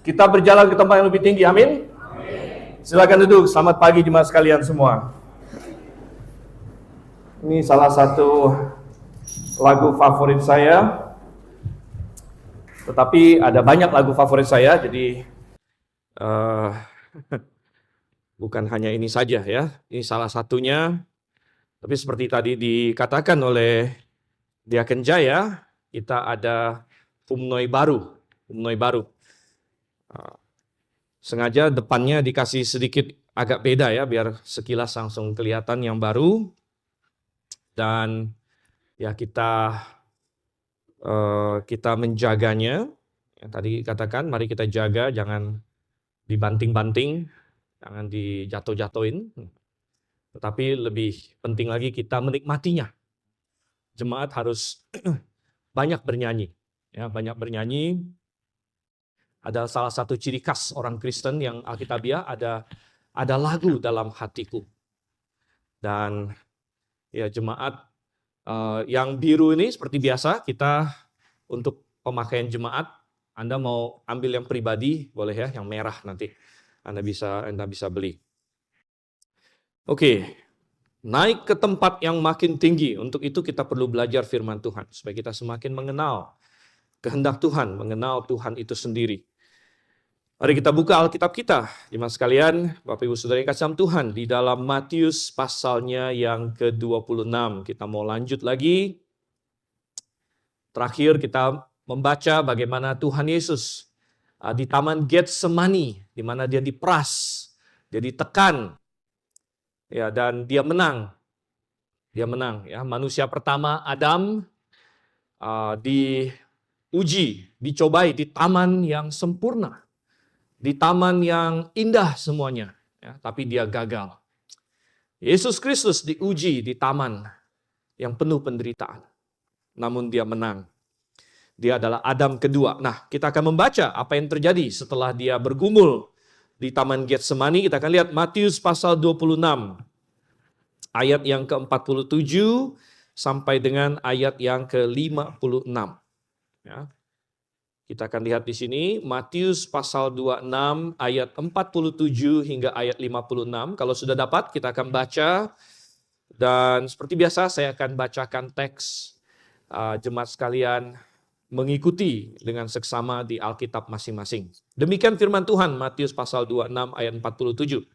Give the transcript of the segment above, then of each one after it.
Kita berjalan ke tempat yang lebih tinggi, amin? Silakan duduk, selamat pagi jemaat sekalian semua. Ini salah satu lagu favorit saya. Tetapi ada banyak lagu favorit saya, jadi bukan hanya ini saja ya. Ini salah satunya. Tapi seperti tadi dikatakan oleh Diaken Jaya, kita ada Humnoi baru. Sengaja depannya dikasih sedikit agak beda ya, biar sekilas langsung kelihatan yang baru. Dan ya kita menjaganya. Yang tadi katakan, mari kita jaga, jangan dibanting-banting, jangan dijatuh-jatuhin. Tetapi lebih penting lagi kita menikmatinya. Jemaat harus banyak bernyanyi. Ya, banyak bernyanyi. Ada salah satu ciri khas orang Kristen yang Alkitabiah, ada lagu dalam hatiku. Dan ya jemaat yang biru ini seperti biasa, kita untuk pemakaian jemaat, Anda mau ambil yang pribadi, boleh ya, yang merah nanti Anda bisa beli. Oke, naik ke tempat yang makin tinggi. Untuk itu kita perlu belajar firman Tuhan, supaya kita semakin mengenal kehendak Tuhan, mengenal Tuhan itu sendiri. Mari kita buka Alkitab kita, jemaat sekalian, Bapak Ibu Saudara yang kasih dalam Tuhan, di dalam Matius pasalnya yang ke-26. Kita mau lanjut lagi. Terakhir kita membaca bagaimana Tuhan Yesus di Taman Getsemani, di mana dia diperas, dia ditekan, ya, dan dia menang. Dia menang. Ya. Manusia pertama Adam diuji, dicobai di taman yang sempurna. Di taman yang indah semuanya, ya, tapi dia gagal. Yesus Kristus diuji di taman yang penuh penderitaan, namun dia menang. Dia adalah Adam kedua. Nah, kita akan membaca apa yang terjadi setelah dia bergumul di Taman Getsemani. Kita akan lihat Matius pasal 26, ayat yang ke-47 sampai dengan ayat yang ke-56. Ya. Kita akan lihat di sini, Matius pasal 26 ayat 47 hingga ayat 56. Kalau sudah dapat, kita akan baca. Dan seperti biasa, saya akan bacakan teks. Jemaat sekalian mengikuti dengan seksama di Alkitab masing-masing. Demikian firman Tuhan, Matius pasal 26 ayat 47.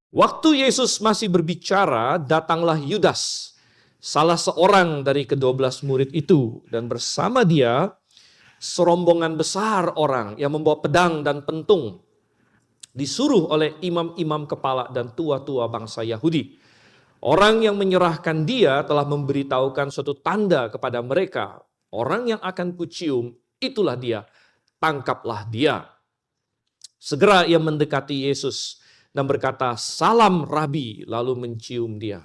Waktu Yesus masih berbicara, datanglah Yudas, salah seorang dari ke-12 murid itu. Dan bersama dia, serombongan besar orang yang membawa pedang dan pentung, disuruh oleh imam-imam kepala dan tua-tua bangsa Yahudi. Orang yang menyerahkan dia telah memberitahukan suatu tanda kepada mereka. Orang yang akan kucium, itulah dia, tangkaplah dia. Segera ia mendekati Yesus dan berkata, "Salam Rabi," lalu mencium dia.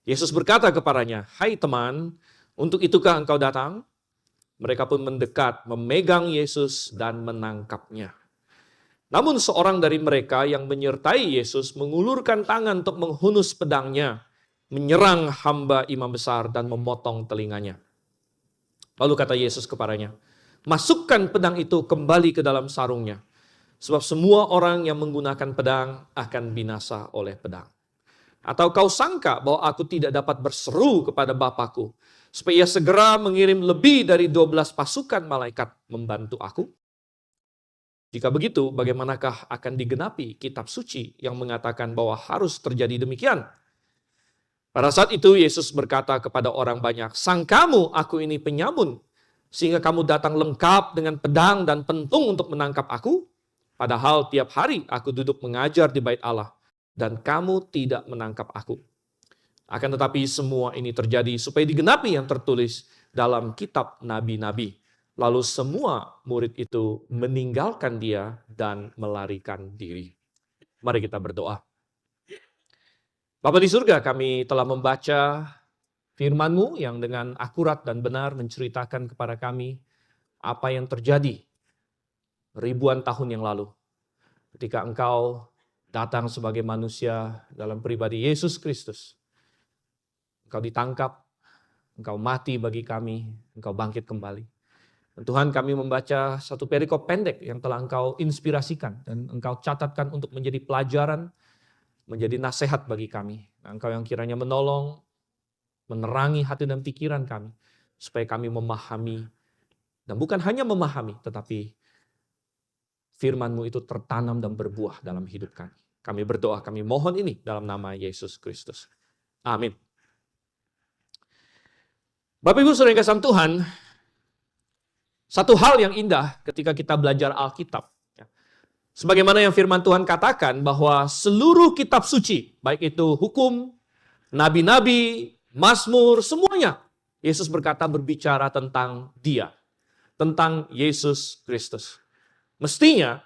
Yesus berkata kepadanya, "Hai teman, untuk itukah engkau datang?" Mereka pun mendekat, memegang Yesus dan menangkapnya. Namun seorang dari mereka yang menyertai Yesus mengulurkan tangan untuk menghunus pedangnya, menyerang hamba imam besar dan memotong telinganya. Lalu kata Yesus kepadanya, "Masukkan pedang itu kembali ke dalam sarungnya, sebab semua orang yang menggunakan pedang akan binasa oleh pedang. Atau kau sangka bahwa aku tidak dapat berseru kepada Bapakku, supaya ia segera mengirim lebih dari 12 pasukan malaikat membantu aku? Jika begitu, bagaimanakah akan digenapi kitab suci yang mengatakan bahwa harus terjadi demikian?" Pada saat itu Yesus berkata kepada orang banyak, "Sangkamu aku ini penyamun, sehingga kamu datang lengkap dengan pedang dan pentung untuk menangkap aku? Padahal tiap hari aku duduk mengajar di bait Allah, dan kamu tidak menangkap aku. Akan tetapi semua ini terjadi supaya digenapi yang tertulis dalam kitab nabi-nabi." Lalu semua murid itu meninggalkan dia dan melarikan diri. Mari kita berdoa. Bapa di surga, kami telah membaca firman-Mu yang dengan akurat dan benar menceritakan kepada kami apa yang terjadi ribuan tahun yang lalu. Ketika Engkau datang sebagai manusia dalam pribadi Yesus Kristus. Engkau ditangkap, Engkau mati bagi kami, Engkau bangkit kembali. Dan Tuhan, kami membaca satu perikop pendek yang telah Engkau inspirasikan dan Engkau catatkan untuk menjadi pelajaran, menjadi nasihat bagi kami. Nah, Engkau yang kiranya menolong, menerangi hati dan pikiran kami, supaya kami memahami, dan bukan hanya memahami, tetapi firman-Mu itu tertanam dan berbuah dalam hidup kami. Kami berdoa, kami mohon ini dalam nama Yesus Kristus. Amin. Bapak Ibu Saudara yang kasih Tuhan, satu hal yang indah ketika kita belajar Alkitab, sebagaimana yang firman Tuhan katakan bahwa seluruh kitab suci, baik itu hukum, nabi-nabi, Mazmur, semuanya, Yesus berkata berbicara tentang Dia, tentang Yesus Kristus. Mestinya,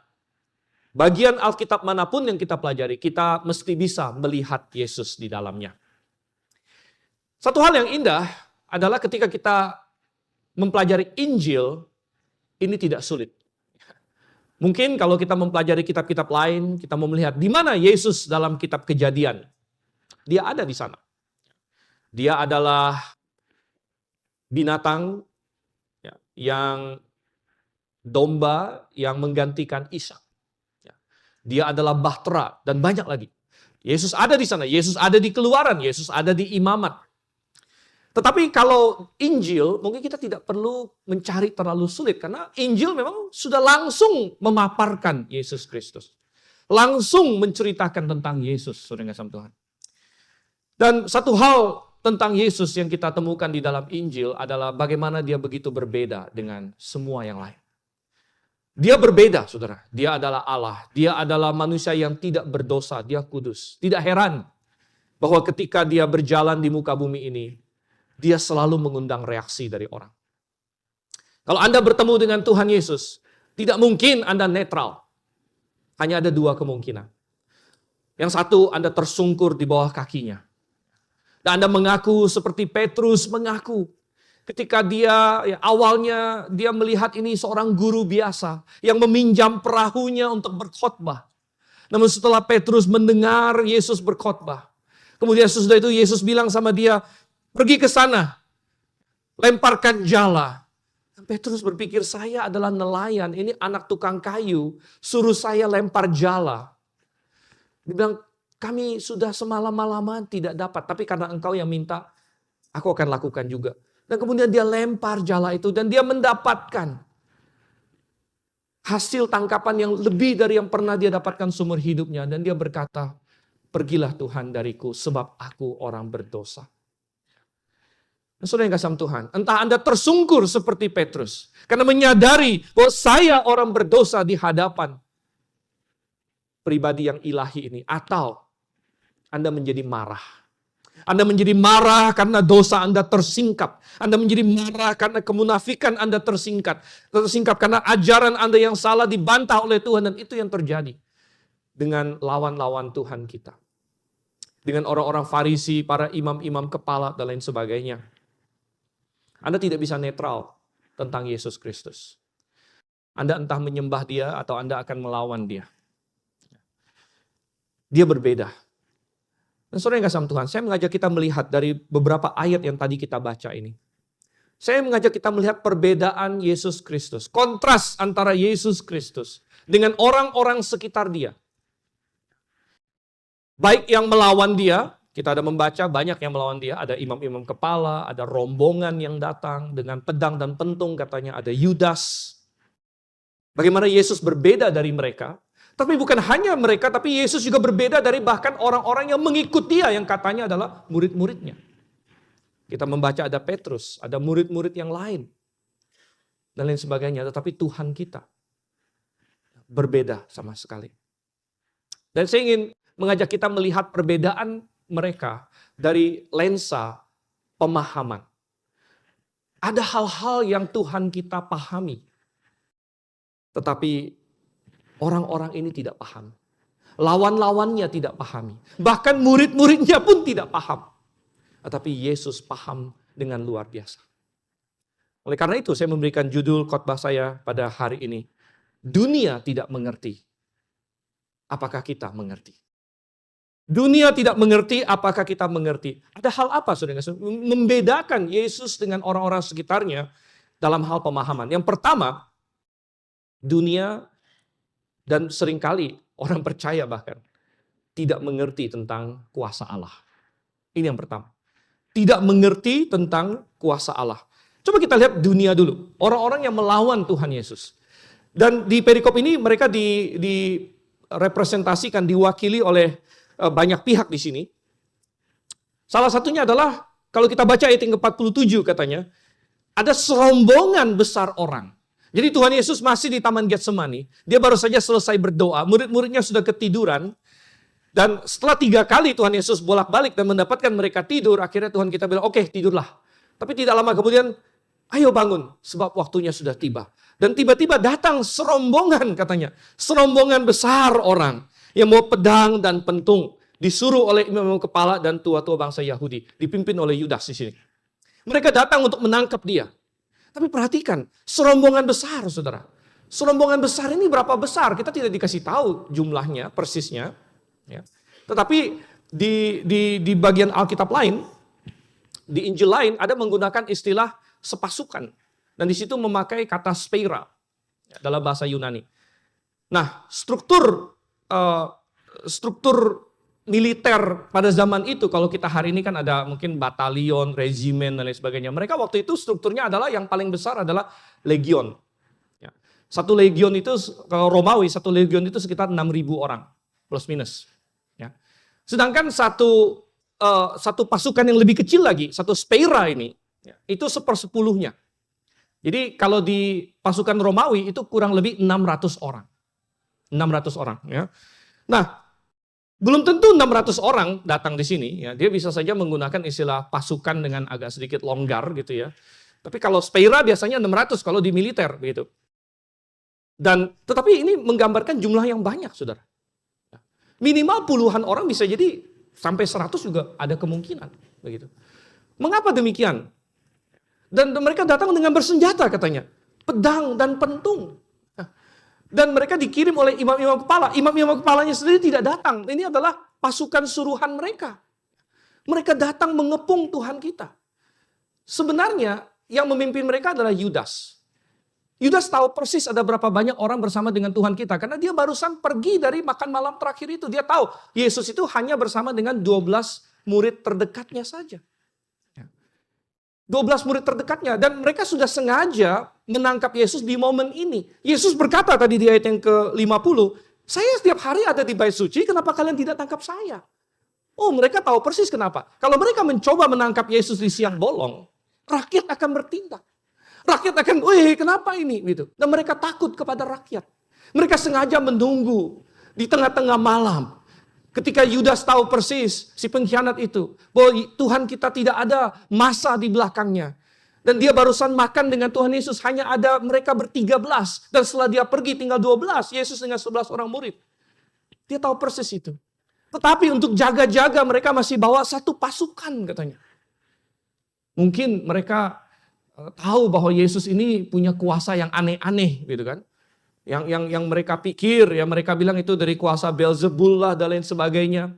bagian Alkitab manapun yang kita pelajari, kita mesti bisa melihat Yesus di dalamnya. Satu hal yang indah adalah ketika kita mempelajari Injil, ini tidak sulit. Mungkin kalau kita mempelajari kitab-kitab lain, kita mau melihat di mana Yesus dalam kitab Kejadian. Dia ada di sana. Dia adalah binatang yang domba yang menggantikan Ishak. Dia adalah bahtera dan banyak lagi. Yesus ada di sana, Yesus ada di Keluaran, Yesus ada di Imamat. Tetapi kalau Injil, mungkin kita tidak perlu mencari terlalu sulit. Karena Injil memang sudah langsung memaparkan Yesus Kristus. Langsung menceritakan tentang Yesus, saudara yang kasih Tuhan. Dan satu hal tentang Yesus yang kita temukan di dalam Injil adalah bagaimana dia begitu berbeda dengan semua yang lain. Dia berbeda, saudara. Dia adalah Allah. Dia adalah manusia yang tidak berdosa. Dia kudus. Tidak heran bahwa ketika dia berjalan di muka bumi ini, dia selalu mengundang reaksi dari orang. Kalau Anda bertemu dengan Tuhan Yesus, tidak mungkin Anda netral. Hanya ada dua kemungkinan. Yang satu, Anda tersungkur di bawah kakinya. Dan Anda mengaku seperti Petrus mengaku. Ketika awalnya dia melihat ini seorang guru biasa yang meminjam perahunya untuk berkhotbah. Namun setelah Petrus mendengar Yesus berkhotbah, kemudian sesudah itu Yesus bilang sama dia, pergi ke sana, lemparkan jala. Petrus berpikir, saya adalah nelayan, ini anak tukang kayu, suruh saya lempar jala. Dia bilang, kami sudah semalam-malaman tidak dapat, tapi karena engkau yang minta, aku akan lakukan juga. Dan kemudian dia lempar jala itu dan dia mendapatkan hasil tangkapan yang lebih dari yang pernah dia dapatkan seumur hidupnya. Dan dia berkata, pergilah Tuhan dariku sebab aku orang berdosa. Saudara yang kasih Tuhan, entah Anda tersungkur seperti Petrus karena menyadari bahwa saya orang berdosa di hadapan pribadi yang ilahi ini, atau Anda menjadi marah. Anda menjadi marah karena dosa Anda tersingkap. Anda menjadi marah karena kemunafikan Anda tersingkap karena ajaran Anda yang salah dibantah oleh Tuhan, dan itu yang terjadi dengan lawan-lawan Tuhan kita. Dengan orang-orang Farisi, para imam-imam kepala dan lain sebagainya. Anda tidak bisa netral tentang Yesus Kristus. Anda entah menyembah dia atau Anda akan melawan dia. Dia berbeda. Dan saudara yang kasih Tuhan, saya mengajak kita melihat dari beberapa ayat yang tadi kita baca ini. Saya mengajak kita melihat perbedaan Yesus Kristus. Kontras antara Yesus Kristus dengan orang-orang sekitar dia. Baik yang melawan dia, kita ada membaca banyak yang melawan dia, ada imam-imam kepala, ada rombongan yang datang dengan pedang dan pentung, katanya ada Yudas. Bagaimana Yesus berbeda dari mereka, tapi bukan hanya mereka, tapi Yesus juga berbeda dari bahkan orang-orang yang mengikut dia, yang katanya adalah murid-muridnya. Kita membaca ada Petrus, ada murid-murid yang lain, dan lain sebagainya, tetapi Tuhan kita berbeda sama sekali. Dan saya ingin mengajak kita melihat perbedaan mereka dari lensa pemahaman. Ada hal-hal yang Tuhan kita pahami, tetapi orang-orang ini tidak paham. Lawan-lawannya tidak pahami. Bahkan murid-muridnya pun tidak paham. Tetapi Yesus paham dengan luar biasa. Oleh karena itu saya memberikan judul khotbah saya pada hari ini. Dunia tidak mengerti. Apakah kita mengerti? Dunia tidak mengerti, apakah kita mengerti? Ada hal apa, saudara? Membedakan Yesus dengan orang-orang sekitarnya dalam hal pemahaman. Yang pertama, dunia dan seringkali orang percaya bahkan tidak mengerti tentang kuasa Allah. Ini yang pertama. Tidak mengerti tentang kuasa Allah. Coba kita lihat dunia dulu. Orang-orang yang melawan Tuhan Yesus. Dan di perikop ini mereka direpresentasikan, diwakili oleh banyak pihak di sini. Salah satunya adalah, kalau kita baca ayat yang ke-47 katanya, ada serombongan besar orang. Jadi Tuhan Yesus masih di Taman Getsemani. Dia baru saja selesai berdoa. Murid-muridnya sudah ketiduran. Dan setelah 3 kali Tuhan Yesus bolak-balik dan mendapatkan mereka tidur, akhirnya Tuhan kita bilang, oke, tidurlah. Tapi tidak lama kemudian, ayo bangun, sebab waktunya sudah tiba. Dan tiba-tiba datang serombongan katanya. Serombongan besar orang yang mau pedang dan pentung. Disuruh oleh imam kepala dan tua-tua bangsa Yahudi. Dipimpin oleh Yudas di sini. Mereka datang untuk menangkap dia. Tapi perhatikan, serombongan besar, saudara. Serombongan besar ini berapa besar? Kita tidak dikasih tahu jumlahnya, persisnya. Ya. Tetapi di bagian Alkitab lain, di Injil lain ada menggunakan istilah sepasukan. Dan di situ memakai kata speira dalam bahasa Yunani. Nah, struktur militer pada zaman itu, kalau kita hari ini kan ada mungkin batalion, regimen, dan lain sebagainya. Mereka waktu itu strukturnya adalah yang paling besar adalah legion. Ya. Satu legion itu, kalau Romawi, satu legion itu sekitar 6.000 orang, plus minus. Ya. Sedangkan satu pasukan yang lebih kecil lagi, satu speira ini, ya, itu 1/10-nya. Jadi kalau di pasukan Romawi itu kurang lebih 600 orang. 600 orang. Ya. Nah, belum tentu 600 orang datang di sini. Ya. Dia bisa saja menggunakan istilah pasukan dengan agak sedikit longgar gitu ya. Tapi kalau speira biasanya 600 kalau di militer begitu. Tetapi ini menggambarkan jumlah yang banyak, saudara. Minimal puluhan orang, bisa jadi sampai 100 juga ada kemungkinan. Begitu. Mengapa demikian? Dan mereka datang dengan bersenjata katanya. Pedang dan pentung. Dan mereka dikirim oleh imam-imam kepala. Imam-imam kepalanya sendiri tidak datang. Ini adalah pasukan suruhan mereka. Mereka datang mengepung Tuhan kita. Sebenarnya yang memimpin mereka adalah Yudas. Yudas tahu persis ada berapa banyak orang bersama dengan Tuhan kita. Karena dia barusan pergi dari makan malam terakhir itu. Dia tahu Yesus itu hanya bersama dengan 12 murid terdekatnya saja. 12 murid terdekatnya. Dan mereka sudah sengaja menangkap Yesus di momen ini. Yesus berkata tadi di ayat yang ke-50, saya setiap hari ada di bait suci, kenapa kalian tidak tangkap saya? Oh, mereka tahu persis kenapa. Kalau mereka mencoba menangkap Yesus di siang bolong, rakyat akan bertindak. Rakyat akan, wih kenapa ini? Gitu. Dan mereka takut kepada rakyat. Mereka sengaja menunggu di tengah-tengah malam. Ketika Yudas tahu persis, si pengkhianat itu, bahwa Tuhan kita tidak ada massa di belakangnya. Dan dia barusan makan dengan Tuhan Yesus, hanya ada mereka ber-13. Dan setelah dia pergi tinggal 12, Yesus dengan 11 orang murid. Dia tahu persis itu. Tetapi untuk jaga-jaga mereka masih bawa satu pasukan katanya. Mungkin mereka tahu bahwa Yesus ini punya kuasa yang aneh-aneh gitu kan. Yang mereka pikir, ya mereka bilang itu dari kuasa Beelzebul lah dan lain sebagainya.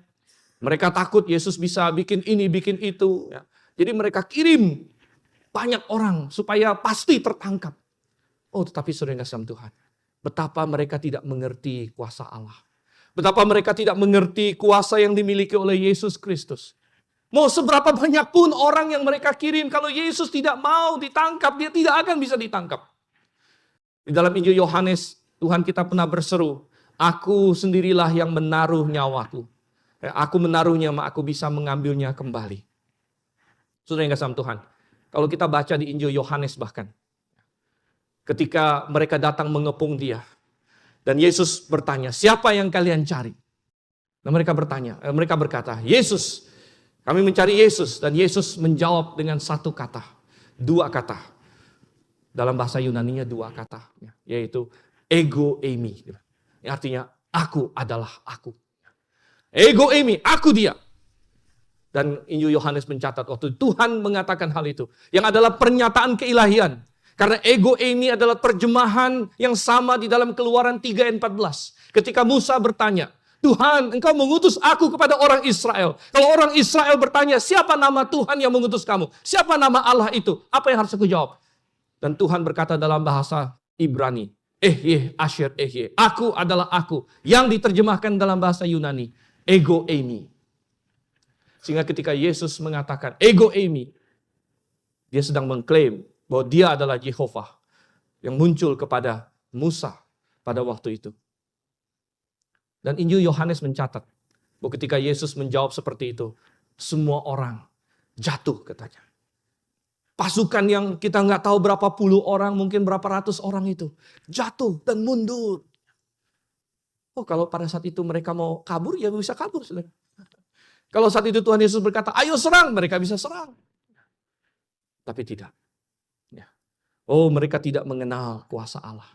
Mereka takut Yesus bisa bikin ini, bikin itu. Ya. Jadi mereka kirim banyak orang supaya pasti tertangkap. Oh tetapi saudara yang kasih Tuhan, betapa mereka tidak mengerti kuasa Allah. Betapa mereka tidak mengerti kuasa yang dimiliki oleh Yesus Kristus. Mau seberapa banyak pun orang yang mereka kirim, kalau Yesus tidak mau ditangkap, dia tidak akan bisa ditangkap. Di dalam Injil Yohanes, Tuhan kita pernah berseru, aku sendirilah yang menaruh nyawaku. Aku menaruhnya, aku bisa mengambilnya kembali. Saudara yang kasih Tuhan, kalau kita baca di Injil Yohanes bahkan, ketika mereka datang mengepung dia, dan Yesus bertanya, siapa yang kalian cari? Dan mereka berkata, Yesus, kami mencari Yesus. Dan Yesus menjawab dengan satu kata, 2 kata. Dalam bahasa Yunaninya 2 kata, yaitu ego eimi. Artinya aku adalah aku. Ego eimi, aku dia. Dan Injil Yohanes mencatat waktu Tuhan mengatakan hal itu, yang adalah pernyataan keilahian. Karena ego eimi adalah terjemahan yang sama di dalam Keluaran 3 ayat 14. Ketika Musa bertanya, Tuhan, engkau mengutus aku kepada orang Israel. Kalau orang Israel bertanya, siapa nama Tuhan yang mengutus kamu? Siapa nama Allah itu? Apa yang harus aku jawab? Dan Tuhan berkata dalam bahasa Ibrani, Ehyeh Asher Ehyeh, aku adalah aku. Yang diterjemahkan dalam bahasa Yunani, Ego Eimi. Sehingga ketika Yesus mengatakan Ego Eimi, dia sedang mengklaim bahwa dia adalah Yehovah yang muncul kepada Musa pada waktu itu. Dan Injil Yohanes mencatat bahwa ketika Yesus menjawab seperti itu, semua orang jatuh katanya. Pasukan yang kita nggak tahu berapa puluh orang, mungkin berapa ratus orang itu jatuh dan mundur. Oh, kalau pada saat itu mereka mau kabur, ya bisa kabur. Saudara. Kalau saat itu Tuhan Yesus berkata, ayo serang, mereka bisa serang. Tapi tidak. Ya. Oh, mereka tidak mengenal kuasa Allah.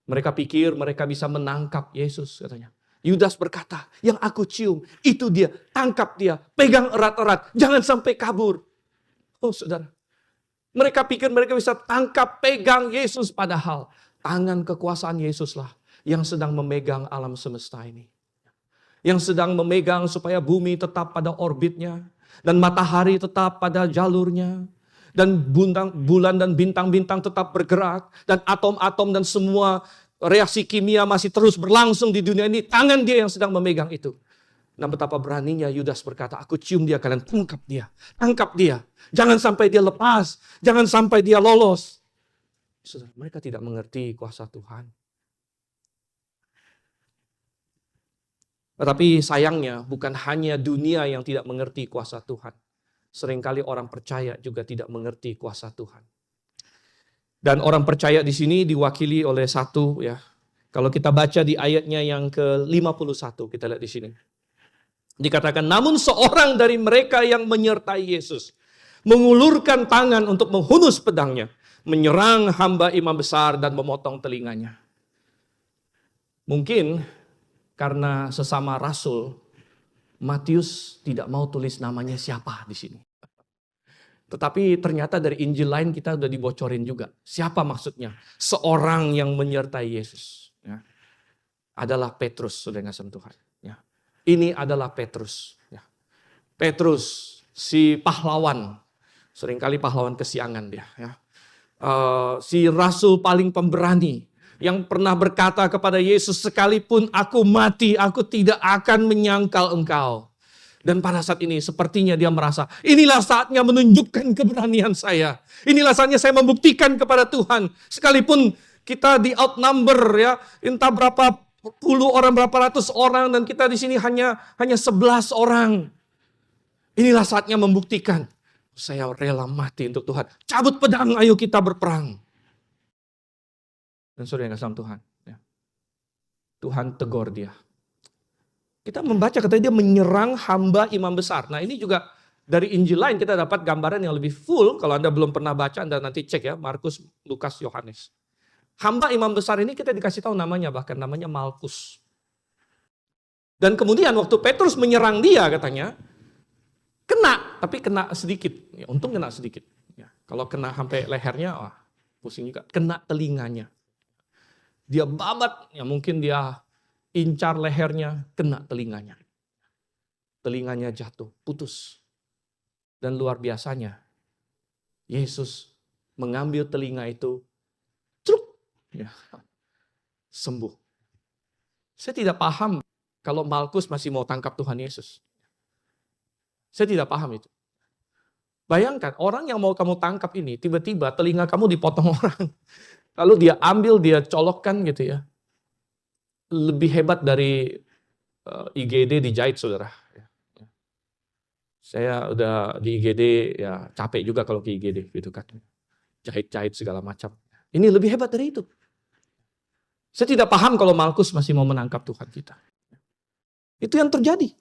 Mereka pikir mereka bisa menangkap Yesus katanya. Yudas berkata, yang aku cium, itu dia, tangkap dia, pegang erat-erat, jangan sampai kabur. Oh saudara, mereka pikir mereka bisa tangkap, pegang Yesus, padahal tangan kekuasaan Yesuslah yang sedang memegang alam semesta ini. Yang sedang memegang supaya bumi tetap pada orbitnya, dan matahari tetap pada jalurnya, dan bulan dan bintang-bintang tetap bergerak, dan atom-atom dan semua reaksi kimia masih terus berlangsung di dunia ini. Tangan dia yang sedang memegang itu. Dan betapa beraninya Yudas berkata, aku cium dia, kalian tangkap dia. Tangkap dia. Jangan sampai dia lepas. Jangan sampai dia lolos. Saudara, mereka tidak mengerti kuasa Tuhan. Tetapi sayangnya bukan hanya dunia yang tidak mengerti kuasa Tuhan. Seringkali orang percaya juga tidak mengerti kuasa Tuhan. Dan orang percaya di sini diwakili oleh satu, ya. Kalau kita baca di ayatnya yang ke-51, kita lihat di sini. Dikatakan, namun seorang dari mereka yang menyertai Yesus mengulurkan tangan untuk menghunus pedangnya, menyerang hamba imam besar dan memotong telinganya. Mungkin karena sesama rasul, Matius tidak mau tulis namanya siapa di sini. Tetapi ternyata dari Injil lain kita sudah dibocorin juga. Siapa maksudnya? Seorang yang menyertai Yesus. Ya. Adalah Petrus, saudara yang kasih Tuhan. Ya. Ini adalah Petrus. Ya. Petrus, si pahlawan. Seringkali pahlawan kesiangan dia. Ya. Si rasul paling pemberani. Yang pernah berkata kepada Yesus, sekalipun aku mati, aku tidak akan menyangkal engkau. Dan pada saat ini sepertinya dia merasa, inilah saatnya menunjukkan keberanian saya. Inilah saatnya saya membuktikan kepada Tuhan. Sekalipun kita di outnumber, ya, entah berapa puluh orang, berapa ratus orang, dan kita di sini hanya 11 orang. Inilah saatnya membuktikan, saya rela mati untuk Tuhan. Cabut pedang, ayo kita berperang. Dan saudara yang kasih Tuhan, ya. Tuhan tegur dia. Kita membaca katanya dia menyerang hamba imam besar. Nah ini juga dari Injil lain kita dapat gambaran yang lebih full. Kalau Anda belum pernah baca, Anda nanti cek ya, Markus, Lukas, Yohanes. Hamba imam besar ini kita dikasih tahu namanya, bahkan namanya Malkus. Dan kemudian waktu Petrus menyerang dia katanya, kena, tapi kena sedikit. Ya, untung kena sedikit. Ya, kalau kena sampai lehernya, wah pusing juga. Kena telinganya. Dia babat, ya mungkin dia incar lehernya, kena telinganya. Telinganya jatuh, putus. Dan luar biasanya, Yesus mengambil telinga itu, truk, ya, sembuh. Saya tidak paham kalau Malkus masih mau tangkap Tuhan Yesus. Saya tidak paham itu. Bayangkan, orang yang mau kamu tangkap ini, tiba-tiba telinga kamu dipotong orang. Lalu dia ambil, dia colokkan gitu ya. Lebih hebat dari IGD dijahit, saudara. Saya udah di IGD, ya capek juga kalau ke IGD, gitu kan. Jahit-jahit segala macam. Ini lebih hebat dari itu. Saya tidak paham kalau Malkus masih mau menangkap Tuhan kita. Itu yang terjadi.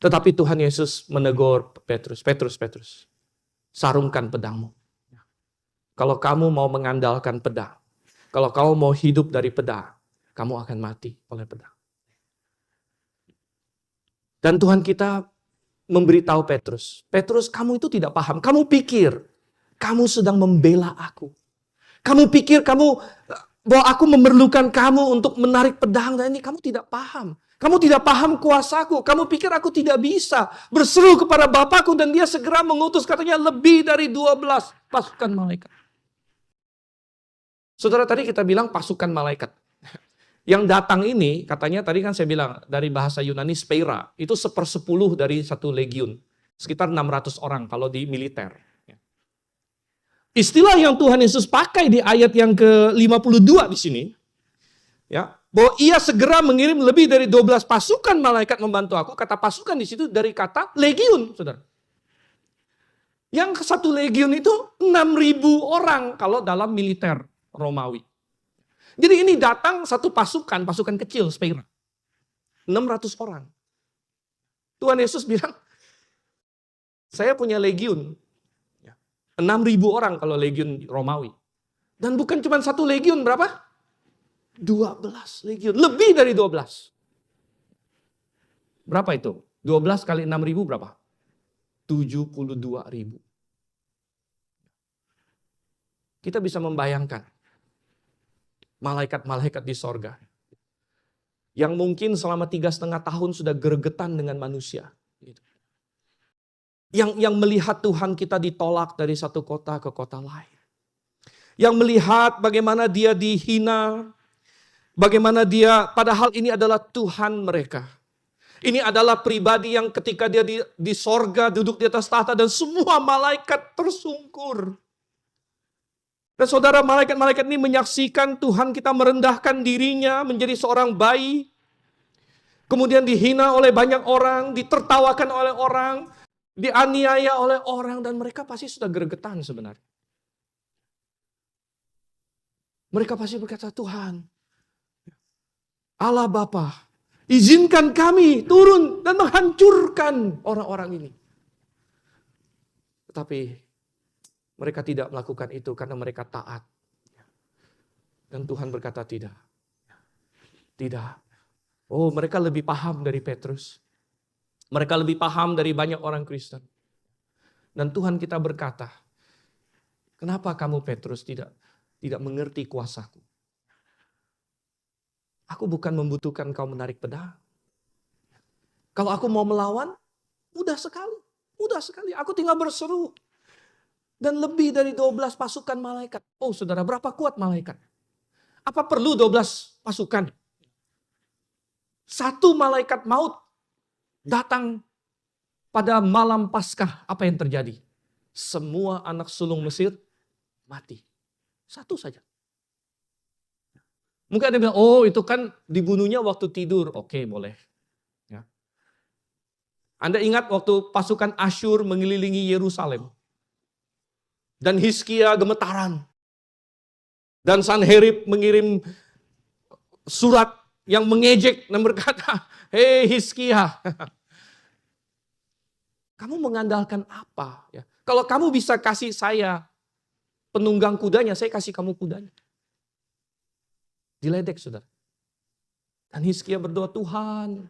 Tetapi Tuhan Yesus menegur Petrus, Petrus, sarungkan pedangmu. Kalau kamu mau mengandalkan pedang, kalau kamu mau hidup dari pedang, kamu akan mati oleh pedang. Dan Tuhan kita memberitahu Petrus, Petrus, kamu itu tidak paham. Kamu pikir kamu sedang membela aku. Kamu pikir bahwa aku memerlukan kamu untuk menarik pedang, dan ini kamu tidak paham. Kamu tidak paham kuasaku. Kamu pikir aku tidak bisa. Berseru kepada Bapakku dan dia segera mengutus katanya lebih dari 12 pasukan malaikat. Saudara, tadi kita bilang pasukan malaikat. Yang datang ini katanya tadi kan saya bilang dari bahasa Yunani speira. Itu 1/10 dari satu legiun. Sekitar 600 orang kalau di militer. Istilah yang Tuhan Yesus pakai di ayat yang ke-52 di sini. Ya, bahwa ia segera mengirim lebih dari 12 pasukan malaikat membantu aku. Kata pasukan di situ dari kata legiun, saudara. Yang satu legiun itu 6.000 orang kalau dalam militer Romawi. Jadi ini datang satu pasukan kecil, speira. 600 orang. Tuhan Yesus bilang, saya punya legiun. 6.000 orang kalau legiun Romawi. Dan bukan cuma satu legiun, berapa? 12 legiun, lebih dari 12. Berapa itu? 12 kali 6.000 berapa? 72.000. Kita bisa membayangkan malaikat-malaikat di sorga yang mungkin selama 3,5 tahun sudah gregetan dengan manusia. Yang melihat Tuhan kita ditolak dari satu kota ke kota lain. Yang melihat bagaimana dia dihina, bagaimana dia, padahal ini adalah Tuhan mereka. Ini adalah pribadi yang ketika dia di sorga, duduk di atas tahta dan semua malaikat tersungkur. Dan saudara, malaikat-malaikat ini menyaksikan Tuhan kita merendahkan dirinya menjadi seorang bayi. Kemudian dihina oleh banyak orang, ditertawakan oleh orang, dianiaya oleh orang, dan mereka pasti sudah gregetan sebenarnya. Mereka pasti berkata, Tuhan, Allah Bapa, izinkan kami turun dan menghancurkan orang-orang ini. Tetapi mereka tidak melakukan itu karena mereka taat. Dan Tuhan berkata tidak. Tidak. Oh, mereka lebih paham dari Petrus. Mereka lebih paham dari banyak orang Kristen. Dan Tuhan kita berkata, kenapa kamu Petrus tidak mengerti kuasaku? Aku bukan membutuhkan kau menarik pedang. Kalau aku mau melawan, mudah sekali. Mudah sekali. Aku tinggal berseru. Dan lebih dari 12 pasukan malaikat. Oh saudara, berapa kuat malaikat? Apa perlu 12 pasukan? Satu malaikat maut datang pada malam Paskah. Apa yang terjadi? Semua anak sulung Mesir mati. Satu saja. Mungkin ada yang bilang, oh itu kan dibunuhnya waktu tidur. Oke, boleh. Ya. Anda ingat waktu pasukan Asyur mengelilingi Yerusalem. Dan Hizkia gemetaran. Dan Sanherib mengirim surat yang mengejek dan berkata, hei Hizkia, kamu mengandalkan apa? Ya. Kalau kamu bisa kasih saya penunggang kudanya, saya kasih kamu kudanya. Diledek, saudara. Dan Hizkia berdoa, Tuhan.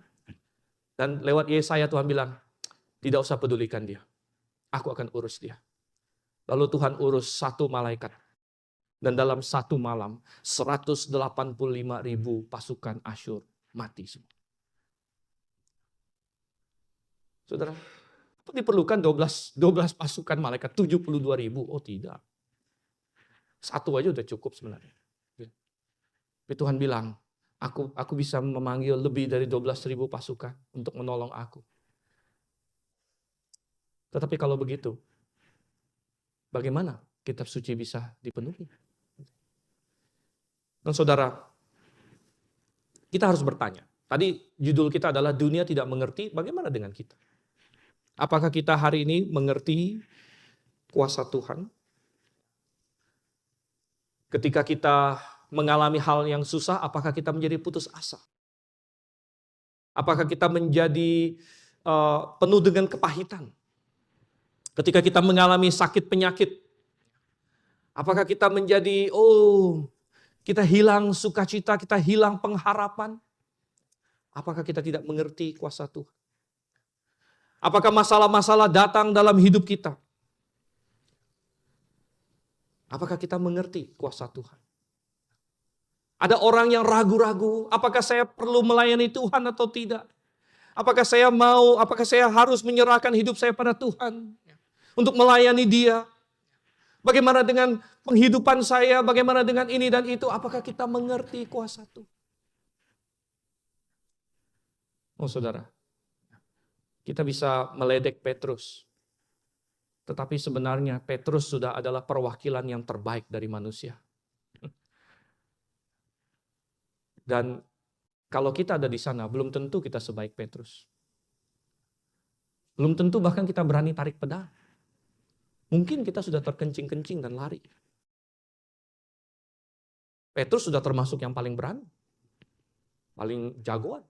Dan lewat Yesaya Tuhan bilang, tidak usah pedulikan dia. Aku akan urus dia. Lalu Tuhan urus satu malaikat. Dan dalam satu malam, 185.000 pasukan Asyur mati semua. Saudara, apa diperlukan 12 pasukan malaikat? 72.000? Oh tidak. Satu aja udah cukup sebenarnya. Tapi Tuhan bilang, aku bisa memanggil lebih dari 12.000 pasukan untuk menolong aku. Tetapi kalau begitu, bagaimana kitab suci bisa dipenuhi? Dan saudara, kita harus bertanya. Tadi judul kita adalah dunia tidak mengerti, bagaimana dengan kita? Apakah kita hari ini mengerti kuasa Tuhan? Ketika kita mengalami hal yang susah, apakah kita menjadi putus asa? Apakah kita menjadi penuh dengan kepahitan? Ketika kita mengalami sakit penyakit, apakah kita menjadi, kita hilang sukacita, kita hilang pengharapan? Apakah kita tidak mengerti kuasa Tuhan? Apakah masalah-masalah datang dalam hidup kita? Apakah kita mengerti kuasa Tuhan? Ada orang yang ragu-ragu, apakah saya perlu melayani Tuhan atau tidak? Apakah saya harus menyerahkan hidup saya pada Tuhan untuk melayani Dia? Bagaimana dengan penghidupan saya? Bagaimana dengan ini dan itu? Apakah kita mengerti kuasa Tuhan? Oh saudara, kita bisa meledek Petrus. Tetapi sebenarnya Petrus sudah adalah perwakilan yang terbaik dari manusia. Dan kalau kita ada di sana, belum tentu kita sebaik Petrus. Belum tentu bahkan kita berani tarik pedang. Mungkin kita sudah terkencing-kencing dan lari. Petrus sudah termasuk yang paling berani. Paling jagoan.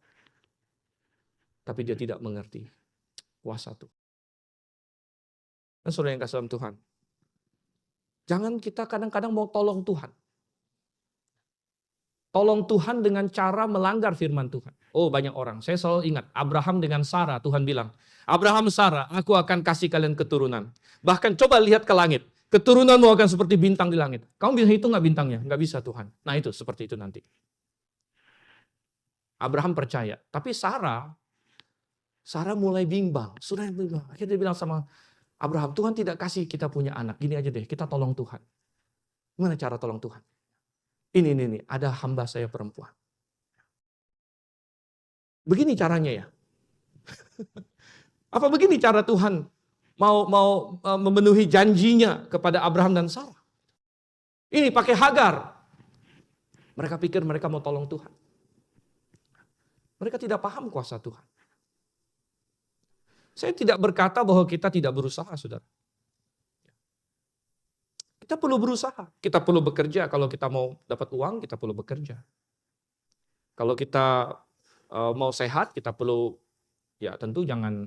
Tapi dia tidak mengerti kuasa Tuhan. Dan saudara yang kasih dalam Tuhan, jangan kita kadang-kadang mau tolong Tuhan. Tolong Tuhan dengan cara melanggar firman Tuhan. Oh banyak orang, saya selalu ingat Abraham dengan Sarah, Tuhan bilang, Abraham, Sarah, aku akan kasih kalian keturunan. Bahkan coba lihat ke langit, keturunanmu akan seperti bintang di langit. Kamu bisa hitung gak bintangnya? Gak bisa Tuhan. Nah itu, seperti itu nanti. Abraham percaya, tapi Sarah mulai bimbang. Sudah bimbang. Akhirnya dia bilang sama Abraham, Tuhan tidak kasih kita punya anak. Gini aja deh, kita tolong Tuhan. Gimana cara tolong Tuhan? Ini, ada hamba saya perempuan. Begini caranya ya. Apa begini cara Tuhan mau memenuhi janjinya kepada Abraham dan Sarah? Ini pakai Hagar. Mereka pikir mereka mau tolong Tuhan. Mereka tidak paham kuasa Tuhan. Saya tidak berkata bahwa kita tidak berusaha, saudara. Kita perlu berusaha, kita perlu bekerja. Kalau kita mau dapat uang, kita perlu bekerja. Kalau kita mau sehat, kita perlu, ya tentu jangan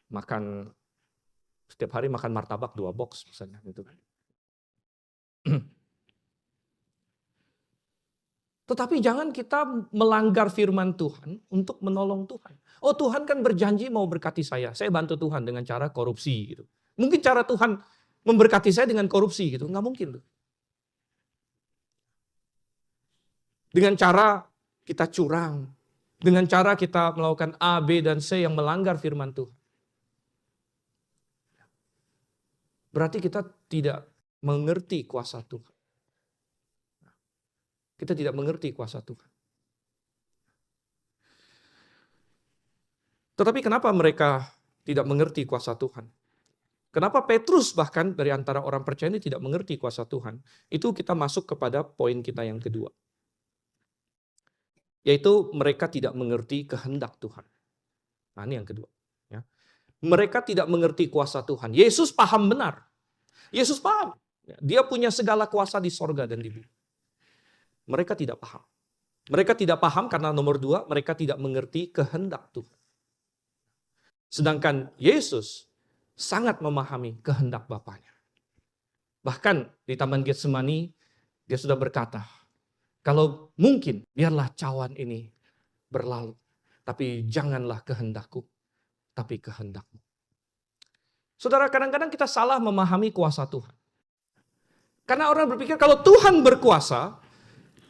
makan, setiap hari makan martabak 2 box misalnya. Gitu kan. Tetapi jangan kita melanggar firman Tuhan untuk menolong Tuhan. Oh Tuhan kan berjanji mau berkati saya bantu Tuhan dengan cara korupsi. Gitu. Mungkin cara Tuhan memberkati saya dengan korupsi gitu, nggak mungkin tuh. Dengan cara kita curang, dengan cara kita melakukan A, B, dan C yang melanggar firman Tuhan. Berarti kita tidak mengerti kuasa Tuhan. Kita tidak mengerti kuasa Tuhan. Tetapi kenapa mereka tidak mengerti kuasa Tuhan? Kenapa Petrus bahkan dari antara orang percaya ini tidak mengerti kuasa Tuhan? Itu kita masuk kepada poin kita yang kedua. Yaitu mereka tidak mengerti kehendak Tuhan. Nah ini yang kedua. Ya. Mereka tidak mengerti kuasa Tuhan. Yesus paham benar. Yesus paham. Dia punya segala kuasa di sorga dan di bumi. Mereka tidak paham. Mereka tidak paham karena nomor 2, mereka tidak mengerti kehendak Tuhan. Sedangkan Yesus sangat memahami kehendak Bapaknya. Bahkan di Taman Getsemani, dia sudah berkata, kalau mungkin biarlah cawan ini berlalu. Tapi janganlah kehendakku, tapi kehendakmu. Saudara, kadang-kadang kita salah memahami kuasa Tuhan. Karena orang berpikir kalau Tuhan berkuasa,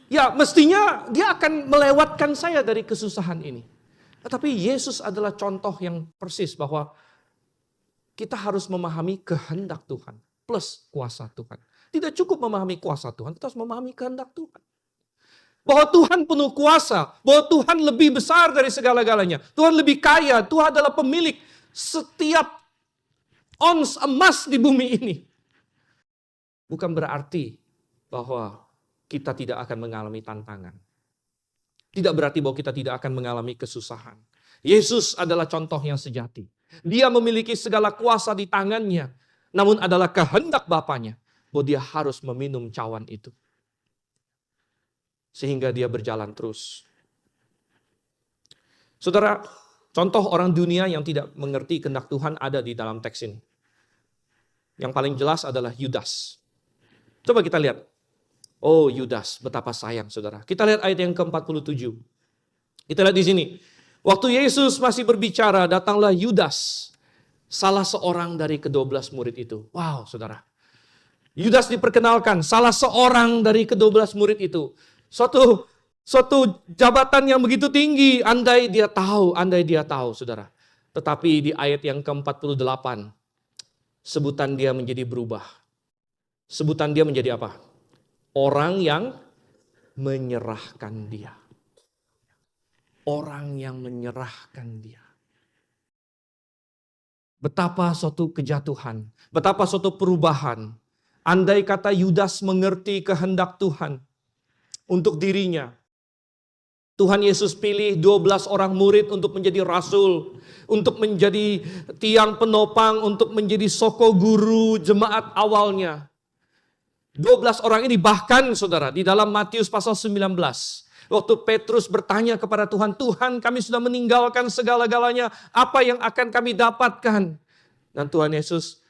ya mestinya dia akan melewatkan saya dari kesusahan ini. Tetapi Yesus adalah contoh yang persis bahwa kita harus memahami kehendak Tuhan plus kuasa Tuhan. Tidak cukup memahami kuasa Tuhan, kita harus memahami kehendak Tuhan. Bahwa Tuhan penuh kuasa, bahwa Tuhan lebih besar dari segala-galanya. Tuhan lebih kaya, Tuhan adalah pemilik setiap ons emas di bumi ini. Bukan berarti bahwa kita tidak akan mengalami tantangan. Tidak berarti bahwa kita tidak akan mengalami kesusahan. Yesus adalah contoh yang sejati. Dia memiliki segala kuasa di tangannya. Namun adalah kehendak Bapaknya bahwa dia harus meminum cawan itu. Sehingga dia berjalan terus. Saudara, contoh orang dunia yang tidak mengerti kehendak Tuhan ada di dalam teks ini. Yang paling jelas adalah Yudas. Coba kita lihat. Oh Yudas, betapa sayang saudara. Kita lihat ayat yang ke-47. Kita lihat di sini. Waktu Yesus masih berbicara, datanglah Yudas, salah seorang dari ke-12 murid itu. Wow, saudara. Yudas diperkenalkan, salah seorang dari ke-12 murid itu. Suatu jabatan yang begitu tinggi, andai dia tahu, saudara. Tetapi di ayat yang ke-48, sebutan dia menjadi berubah. Sebutan dia menjadi apa? Orang yang menyerahkan dia. Orang yang menyerahkan dia. Betapa suatu kejatuhan, betapa suatu perubahan. Andai kata Yudas mengerti kehendak Tuhan untuk dirinya. Tuhan Yesus pilih 12 orang murid untuk menjadi rasul, untuk menjadi tiang penopang, untuk menjadi soko guru jemaat awalnya. 12 orang ini bahkan saudara di dalam Matius pasal 19. Waktu Petrus bertanya kepada Tuhan, Tuhan kami sudah meninggalkan segala-galanya, apa yang akan kami dapatkan? Dan Tuhan Yesus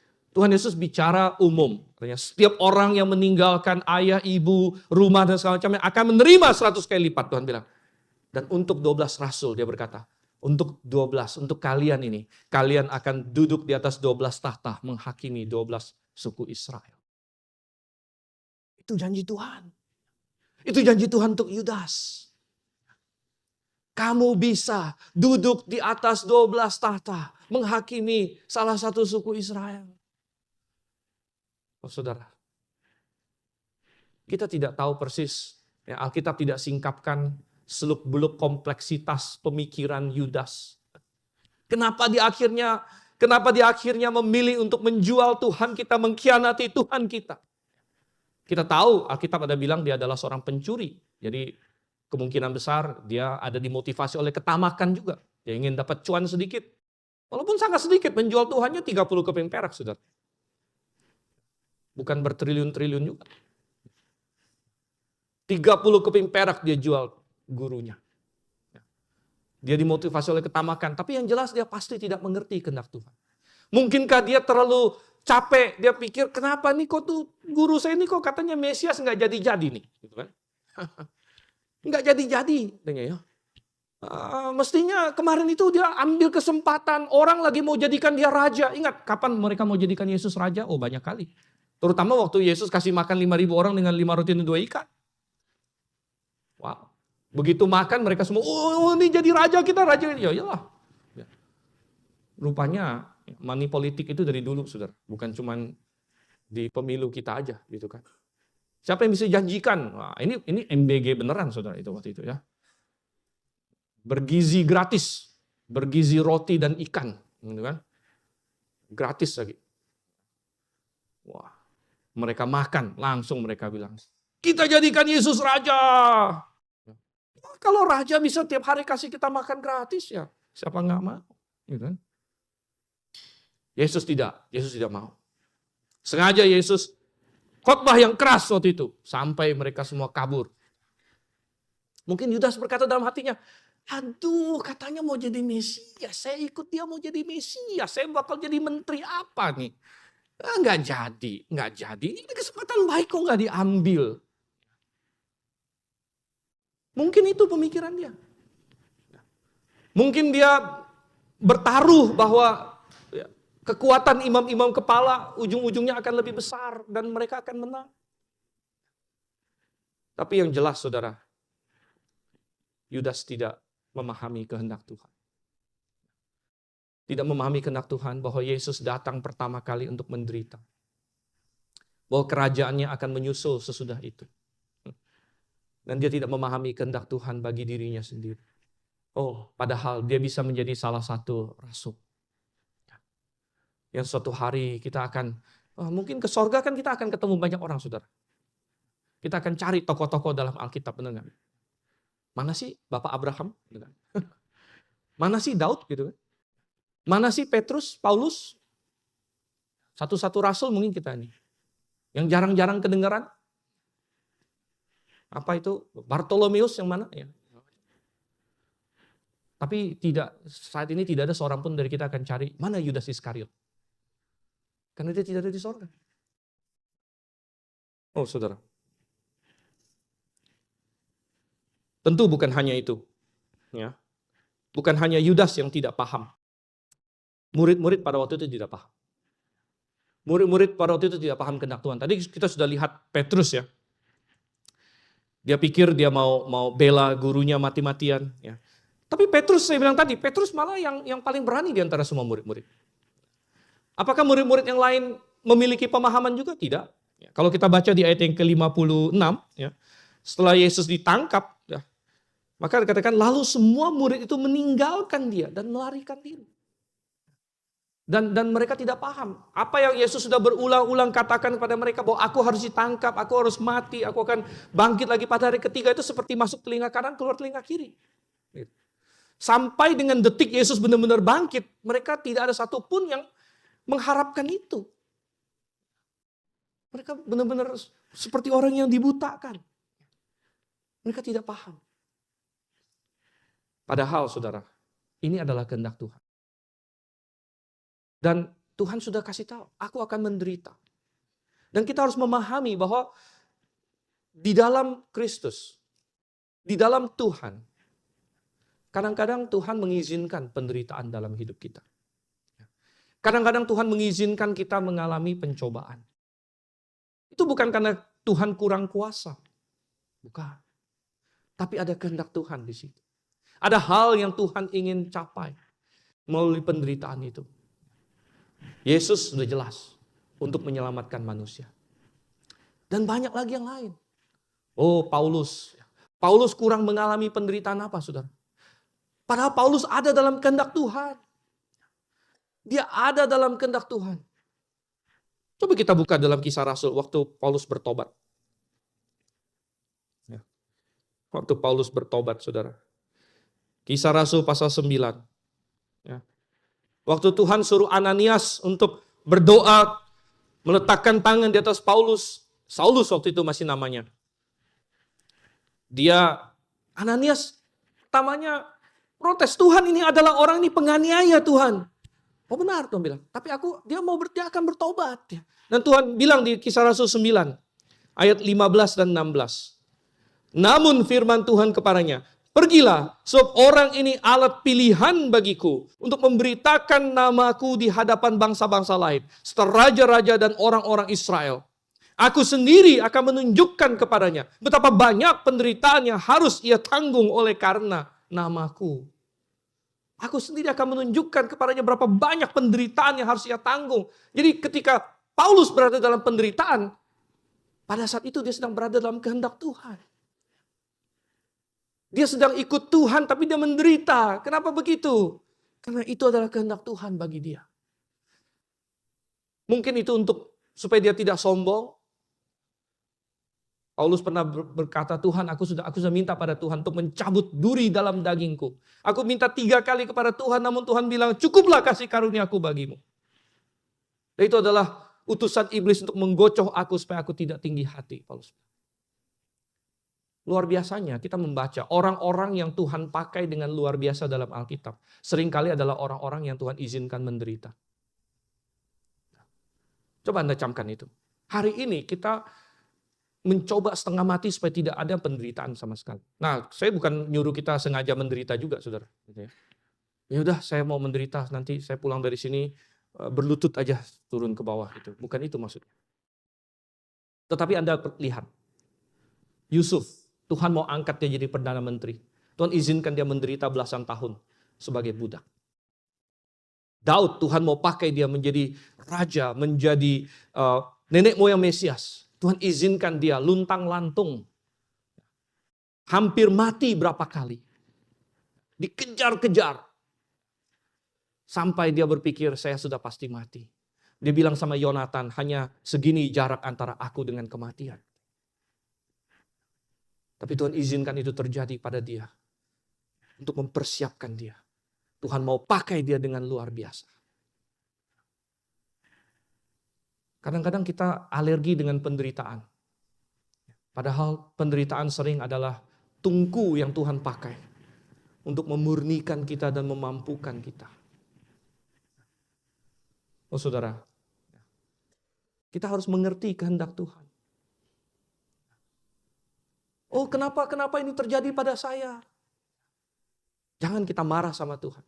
bicara umum. Setiap orang yang meninggalkan ayah, ibu, rumah dan segala macamnya akan menerima 100 kali lipat, Tuhan bilang. Dan untuk 12 rasul dia berkata, untuk kalian ini, kalian akan duduk di atas 12 tahta menghakimi 12 suku Israel. Itu janji Tuhan. Itu janji Tuhan untuk Yudas. Kamu bisa duduk di atas 12 tahta menghakimi salah satu suku Israel. Oh saudara, kita tidak tahu persis, ya, Alkitab tidak singkapkan seluk-beluk kompleksitas pemikiran Yudas. Kenapa di akhirnya memilih untuk menjual Tuhan kita, mengkhianati Tuhan kita? Kita tahu Alkitab ada bilang dia adalah seorang pencuri. Jadi kemungkinan besar dia ada dimotivasi oleh ketamakan juga. Dia ingin dapat cuan sedikit. Walaupun sangat sedikit, menjual Tuhannya 30 keping perak, saudara. Bukan bertriliun-triliun juga. 30 keping perak dia jual gurunya. Dia dimotivasi oleh ketamakan. Tapi yang jelas dia pasti tidak mengerti kehendak Tuhan. Mungkinkah dia terlalu capek, dia pikir kenapa nih kok tuh guru saya ini kok katanya Mesias nggak jadi-jadi nih, gitu kan? Nggak jadi-jadi, ya. Mestinya kemarin itu dia ambil kesempatan, orang lagi mau jadikan dia raja. Ingat kapan mereka mau jadikan Yesus raja? Oh banyak kali. Terutama waktu Yesus kasih makan 5.000 orang dengan 5 roti dan 2 ikan. Wow. Begitu makan mereka semua, oh ini jadi raja kita, raja. Ya iyalah. Rupanya money politik itu dari dulu, saudara. Bukan cuma di pemilu kita aja, gitu kan. Siapa yang bisa janjikan? Wah, ini MBG beneran, saudara, itu waktu itu ya. Bergizi gratis, bergizi roti dan ikan, gitu kan. Gratis lagi. Wah, mereka makan, langsung mereka bilang, kita jadikan Yesus raja. Kalau raja bisa tiap hari kasih kita makan gratis ya, siapa nggak mau, gitu kan. Yesus tidak mau. Sengaja Yesus khotbah yang keras waktu itu. Sampai mereka semua kabur. Mungkin Yudas berkata dalam hatinya, aduh katanya mau jadi Mesias. Saya ikut dia mau jadi Mesias. Saya bakal jadi menteri apa nih. Nggak jadi. Ini kesempatan baik kok nggak diambil. Mungkin itu pemikiran dia. Mungkin dia bertaruh bahwa kekuatan imam-imam kepala ujung-ujungnya akan lebih besar dan mereka akan menang. Tapi yang jelas saudara, Yudas tidak memahami kehendak Tuhan. Tidak memahami kehendak Tuhan bahwa Yesus datang pertama kali untuk menderita. Bahwa kerajaannya akan menyusul sesudah itu. Dan dia tidak memahami kehendak Tuhan bagi dirinya sendiri. Oh, padahal dia bisa menjadi salah satu rasul. Yang suatu hari kita akan, mungkin ke sorga kan kita akan ketemu banyak orang, saudara. Kita akan cari tokoh-tokoh dalam Alkitab, benar nggak? Mana sih Bapak Abraham? Mana sih Daud? Gitu kan? Mana sih Petrus, Paulus? Satu-satu rasul mungkin kita ini. Yang jarang-jarang kedengaran. Apa itu? Bartolomeus yang mana? Ya. Tapi saat ini tidak ada seorang pun dari kita akan cari, mana Yudas Iskariot? Karena dia tidak ada di sorga. Oh saudara. Tentu bukan hanya itu. Ya. Bukan hanya Yudas yang tidak paham. Murid-murid pada waktu itu tidak paham. Murid-murid pada waktu itu tidak paham kehendak Tuhan. Tadi kita sudah lihat Petrus ya. Dia pikir dia mau bela gurunya mati-matian. Ya. Tapi Petrus, saya bilang tadi, Petrus malah yang paling berani di antara semua murid-murid. Apakah murid-murid yang lain memiliki pemahaman juga? Tidak. Ya, kalau kita baca di ayat yang ke-56, ya, setelah Yesus ditangkap, ya, maka dikatakan lalu semua murid itu meninggalkan dia dan melarikan diri. Dan mereka tidak paham. Apa yang Yesus sudah berulang-ulang katakan kepada mereka bahwa aku harus ditangkap, aku harus mati, aku akan bangkit lagi pada hari ketiga, itu seperti masuk telinga kanan, keluar telinga kiri. Sampai dengan detik Yesus benar-benar bangkit, mereka tidak ada satupun yang mengharapkan itu. Mereka benar-benar seperti orang yang dibutakan. Mereka tidak paham. Padahal saudara, ini adalah kehendak Tuhan. Dan Tuhan sudah kasih tahu, aku akan menderita. Dan kita harus memahami bahwa di dalam Kristus, di dalam Tuhan, kadang-kadang Tuhan mengizinkan penderitaan dalam hidup kita. Kadang-kadang Tuhan mengizinkan kita mengalami pencobaan. Itu bukan karena Tuhan kurang kuasa. Bukan. Tapi ada kehendak Tuhan di situ. Ada hal yang Tuhan ingin capai melalui penderitaan itu. Yesus sudah jelas untuk menyelamatkan manusia. Dan banyak lagi yang lain. Oh, Paulus. Paulus kurang mengalami penderitaan apa, saudara? Padahal Paulus ada dalam kehendak Tuhan. Dia ada dalam kehendak Tuhan. Coba kita buka dalam Kisah Rasul waktu Paulus bertobat. Waktu Paulus bertobat, saudara. Kisah Rasul pasal 9. Ya. Waktu Tuhan suruh Ananias untuk berdoa, meletakkan tangan di atas Paulus. Saulus waktu itu masih namanya. Ananias pertamanya protes, Tuhan ini adalah orang ini penganiaya Tuhan. Oh benar Tuhan bilang, tapi dia akan bertobat. Dan Tuhan bilang di Kisah Rasul 9, ayat 15 dan 16. Namun firman Tuhan kepadanya, pergilah, sebab orang ini alat pilihan bagiku untuk memberitakan namaku di hadapan bangsa-bangsa lain, serta raja-raja dan orang-orang Israel. Aku sendiri akan menunjukkan kepadanya betapa banyak penderitaan yang harus ia tanggung oleh karena namaku. Aku sendiri akan menunjukkan kepadanya berapa banyak penderitaan yang harus ia tanggung. Jadi ketika Paulus berada dalam penderitaan, pada saat itu dia sedang berada dalam kehendak Tuhan. Dia sedang ikut Tuhan tapi dia menderita. Kenapa begitu? Karena itu adalah kehendak Tuhan bagi dia. Mungkin itu supaya dia tidak sombong. Paulus pernah berkata, Tuhan aku sudah minta pada Tuhan untuk mencabut duri dalam dagingku. Aku minta 3 kali kepada Tuhan, namun Tuhan bilang cukuplah kasih karuniaku bagimu. Dan itu adalah utusan iblis untuk menggocoh aku supaya aku tidak tinggi hati. Paulus. Luar biasanya kita membaca orang-orang yang Tuhan pakai dengan luar biasa dalam Alkitab. Seringkali adalah orang-orang yang Tuhan izinkan menderita. Coba Anda camkan itu. Hari ini kita mencoba setengah mati supaya tidak ada penderitaan sama sekali. Nah, saya bukan nyuruh kita sengaja menderita juga, saudara. Ya udah, saya mau menderita, nanti saya pulang dari sini berlutut aja turun ke bawah. Bukan itu maksudnya. Tetapi Anda lihat, Yusuf, Tuhan mau angkat dia jadi Perdana Menteri. Tuhan izinkan dia menderita belasan tahun sebagai budak. Daud, Tuhan mau pakai dia menjadi raja, menjadi nenek moyang Mesias. Tuhan izinkan dia luntang-lantung. Hampir mati berapa kali. Dikejar-kejar. Sampai dia berpikir, saya sudah pasti mati. Dia bilang sama Yonatan, hanya segini jarak antara aku dengan kematian. Tapi Tuhan izinkan itu terjadi pada dia. Untuk mempersiapkan dia. Tuhan mau pakai dia dengan luar biasa. Kadang-kadang kita alergi dengan penderitaan. Padahal penderitaan sering adalah tungku yang Tuhan pakai. Untuk memurnikan kita dan memampukan kita. Oh saudara, kita harus mengerti kehendak Tuhan. Oh kenapa ini terjadi pada saya? Jangan kita marah sama Tuhan.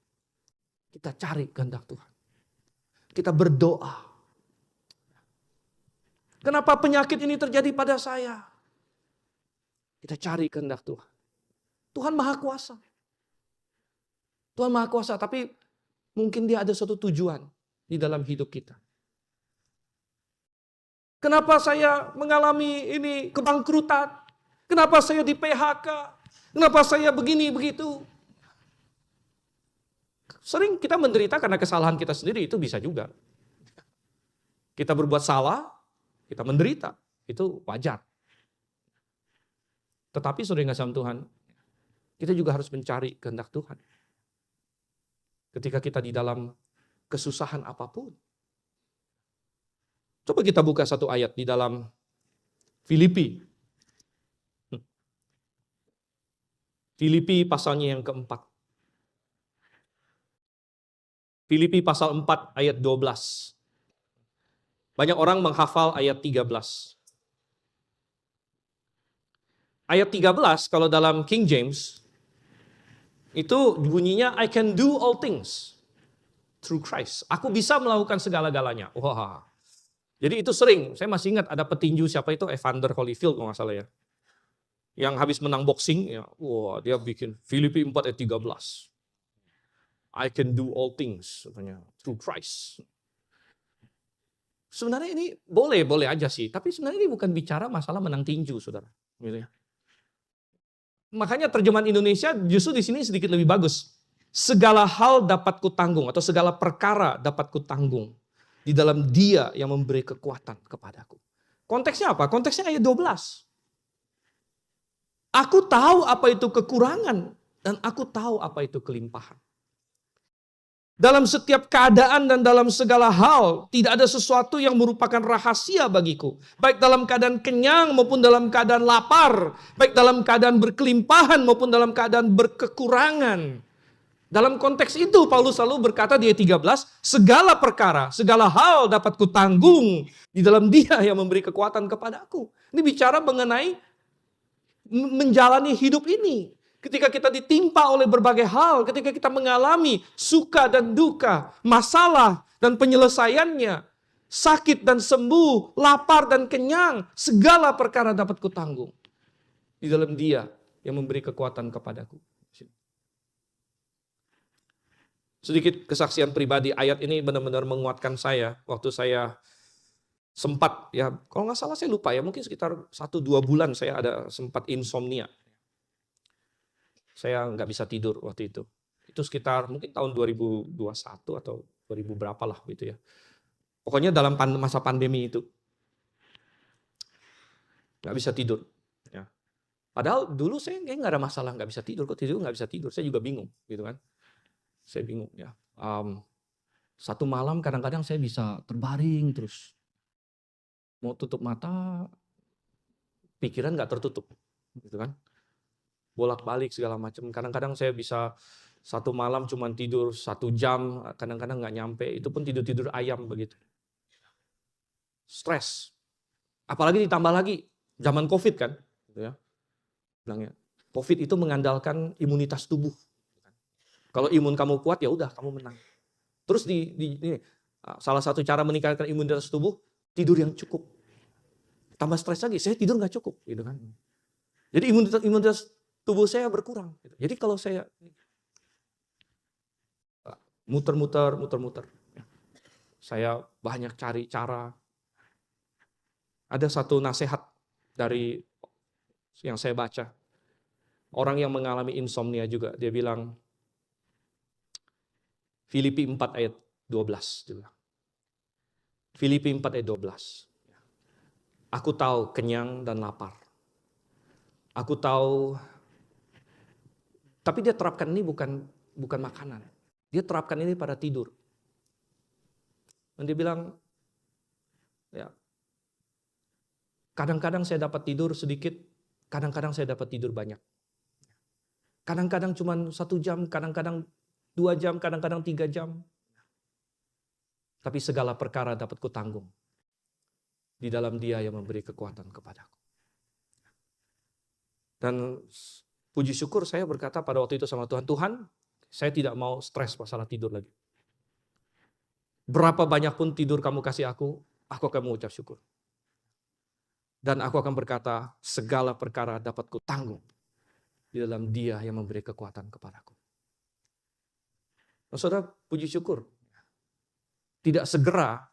Kita cari kehendak Tuhan. Kita berdoa. Kenapa penyakit ini terjadi pada saya? Kita cari kehendak Tuhan. Tuhan Maha Kuasa. Tuhan Maha Kuasa, tapi mungkin dia ada suatu tujuan di dalam hidup kita. Kenapa saya mengalami ini kebangkrutan? Kenapa saya di PHK? Kenapa saya begini, begitu? Sering kita menderita karena kesalahan kita sendiri, itu bisa juga. Kita berbuat salah, kita menderita, itu wajar. Tetapi saudara yang kasih Tuhan, kita juga harus mencari kehendak Tuhan. Ketika kita di dalam kesusahan apapun. Coba kita buka satu ayat di dalam Filipi. Filipi pasalnya yang keempat. Filipi pasal 4 ayat 12. Banyak orang menghafal ayat 13. Ayat 13 kalau dalam King James itu bunyinya I can do all things through Christ. Aku bisa melakukan segala-galanya. Wah. Jadi itu sering, saya masih ingat ada petinju siapa itu, Evander Holyfield kalau nggak salah ya. Yang habis menang boxing, ya, wah dia bikin Filipi 4 ayat 13. I can do all things, katanya, through Christ. Sebenarnya ini boleh aja sih, tapi sebenarnya ini bukan bicara masalah menang tinju, saudara. Gitu ya. Makanya terjemahan Indonesia justru di sini sedikit lebih bagus. Segala hal dapat kutanggung, atau segala perkara dapat kutanggung di dalam Dia yang memberi kekuatan kepadaku. Konteksnya apa? Konteksnya ayat 12. Aku tahu apa itu kekurangan dan aku tahu apa itu kelimpahan. Dalam setiap keadaan dan dalam segala hal, tidak ada sesuatu yang merupakan rahasia bagiku. Baik dalam keadaan kenyang maupun dalam keadaan lapar. Baik dalam keadaan berkelimpahan maupun dalam keadaan berkekurangan. Dalam konteks itu Paulus selalu berkata di ayat 13, segala perkara, segala hal dapat kutanggung di dalam Dia yang memberi kekuatan kepadaku. Ini bicara mengenai menjalani hidup ini. Ketika kita ditimpa oleh berbagai hal, ketika kita mengalami suka dan duka, masalah dan penyelesaiannya, sakit dan sembuh, lapar dan kenyang, segala perkara dapat kutanggung di dalam Dia yang memberi kekuatan kepadaku. Sedikit kesaksian pribadi, ayat ini benar-benar menguatkan saya waktu saya sempat, ya kalau nggak salah saya lupa ya, mungkin sekitar 1-2 bulan saya ada sempat insomnia. Saya nggak bisa tidur waktu itu. Itu sekitar mungkin tahun 2021 atau 2000 berapa lah gitu ya. Pokoknya dalam masa pandemi itu. Nggak bisa tidur. Ya. Padahal dulu saya nggak ada masalah nggak bisa tidur, kok tidur nggak bisa tidur. Saya juga bingung gitu kan. Saya bingung ya. Satu malam kadang-kadang saya bisa terbaring terus. Mau tutup mata, pikiran nggak tertutup. Gitu kan. Bolak-balik segala macam. Kadang-kadang saya bisa satu malam cuma tidur 1 jam, kadang-kadang nggak nyampe. Itu pun tidur-tidur ayam begitu. Stres. Apalagi ditambah lagi zaman COVID kan. Gitu ya. Bilangnya, COVID itu mengandalkan imunitas tubuh. Kalau imun kamu kuat ya udah kamu menang. Terus ini, salah satu cara meningkatkan imunitas tubuh, tidur yang cukup. Tambah stres lagi, saya tidur nggak cukup, gitu kan. Jadi imunitas tubuh saya berkurang. Gitu. Jadi kalau saya muter-muter, saya banyak cari cara. Ada satu nasihat dari yang saya baca. Orang yang mengalami insomnia juga, dia bilang, Filipi 4 ayat 12. Filipi 4 ayat 12. Aku tahu kenyang dan lapar. Aku tahu, tapi dia terapkan ini bukan makanan. Dia terapkan ini pada tidur. Dan dia bilang, ya, kadang-kadang saya dapat tidur sedikit, kadang-kadang saya dapat tidur banyak. Kadang-kadang cuma 1 jam, kadang-kadang 2 jam, kadang-kadang 3 jam. Tapi segala perkara dapat kutanggung di dalam Dia yang memberi kekuatan kepadaku. Dan puji syukur saya berkata pada waktu itu sama Tuhan, Tuhan, saya tidak mau stres masalah tidur lagi. Berapa banyak pun tidur kamu kasih aku akan mengucap syukur. Dan aku akan berkata, segala perkara dapat kutanggung di dalam Dia yang memberi kekuatan kepadaku. Nah, saudara, puji syukur. Tidak segera,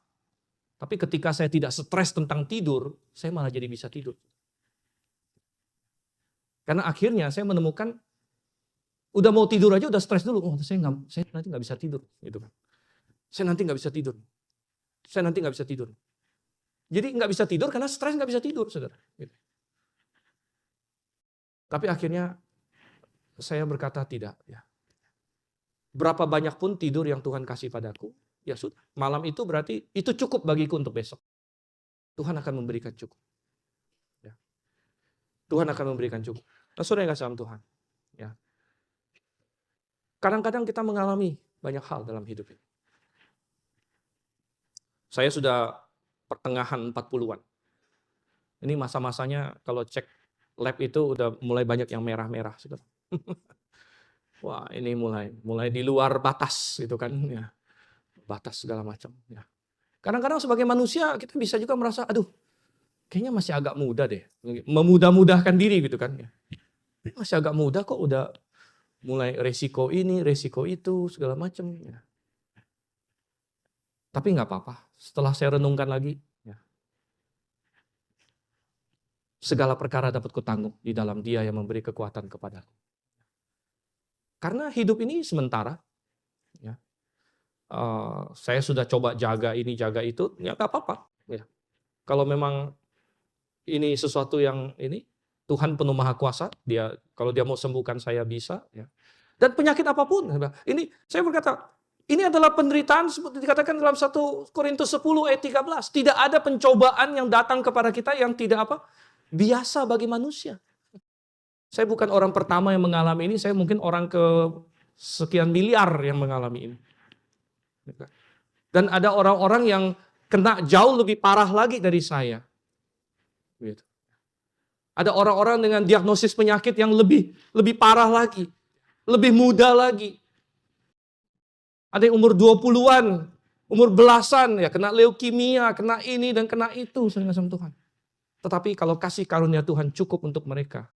tapi ketika saya tidak stres tentang tidur, saya malah jadi bisa tidur. Karena akhirnya saya menemukan, udah mau tidur aja udah stres dulu. Oh, saya nanti nggak bisa tidur. Gitu kan. Saya nanti nggak bisa tidur. Saya nanti nggak bisa tidur. Jadi nggak bisa tidur karena stres nggak bisa tidur, saudara. Gitu. Tapi akhirnya saya berkata tidak. Ya. Berapa banyak pun tidur yang Tuhan kasih padaku, ya sudah. Malam itu berarti itu cukup bagiku untuk besok. Tuhan akan memberikan cukup. Ya. Tuhan akan memberikan cukup. Nah, saudara yang kasih dalam Tuhan. Ya. Kadang-kadang kita mengalami banyak hal dalam hidup ini. Saya sudah pertengahan 40-an. Ini masa-masanya kalau cek lab itu udah mulai banyak yang merah-merah. Wah, ini mulai di luar batas gitu kan. Ya. Batas segala macam. Ya. Kadang-kadang sebagai manusia kita bisa juga merasa, aduh kayaknya masih agak muda deh. Memudah-mudahkan diri gitu kan. Ya. Masih agak muda kok udah mulai resiko ini, resiko itu, segala macam. Ya. Tapi nggak apa-apa. Setelah saya renungkan lagi, ya, segala perkara dapat kutanggung di dalam Dia yang memberi kekuatan kepadaku. Karena hidup ini sementara. Ya. Saya sudah coba jaga ini, jaga itu, ya nggak apa-apa. Ya. Kalau memang ini sesuatu yang ini, Tuhan penuh maha kuasa, kalau Dia mau sembuhkan saya bisa. Ya. Dan penyakit apapun. Ini saya berkata, ini adalah penderitaan seperti dikatakan dalam 1 Korintus 10 ayat 13. Tidak ada pencobaan yang datang kepada kita yang tidak apa? Biasa bagi manusia. Saya bukan orang pertama yang mengalami ini, saya mungkin orang ke sekian miliar yang mengalami ini. Dan ada orang-orang yang kena jauh lebih parah lagi dari saya. Gitu. Ada orang-orang dengan diagnosis penyakit yang lebih parah lagi. Lebih muda lagi. Ada yang umur 20-an, umur belasan, ya kena leukemia, kena ini dan kena itu, sama Tuhan. Tetapi kalau kasih karunia Tuhan cukup untuk mereka,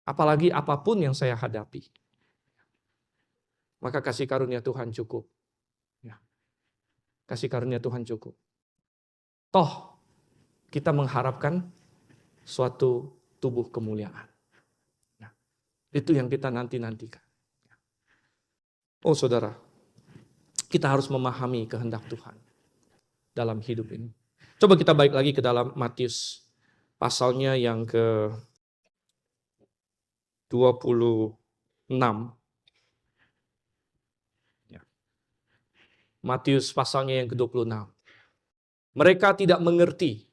apalagi apapun yang saya hadapi, maka kasih karunia Tuhan cukup. Ya. Kasih karunia Tuhan cukup. Toh, kita mengharapkan suatu tubuh kemuliaan. Ya. Itu yang kita nanti-nantikan. Oh saudara, kita harus memahami kehendak Tuhan dalam hidup ini. Coba kita balik lagi ke dalam Matius pasalnya yang ke 26. Ya. Matius pasalnya yang ke 26. Mereka tidak mengerti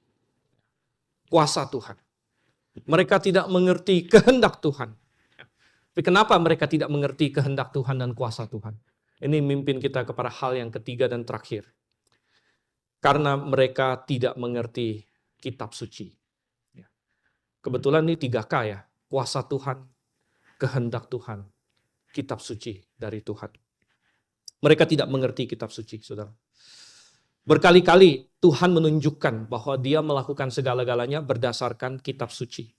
kuasa Tuhan. Mereka tidak mengerti kehendak Tuhan. Tapi kenapa mereka tidak mengerti kehendak Tuhan dan kuasa Tuhan? Ini memimpin kita kepada hal yang ketiga dan terakhir. Karena mereka tidak mengerti kitab suci. Kebetulan ini 3K ya. Kuasa Tuhan, kehendak Tuhan, kitab suci dari Tuhan. Mereka tidak mengerti kitab suci, saudara. Berkali-kali Tuhan menunjukkan bahwa Dia melakukan segala-galanya berdasarkan kitab suci.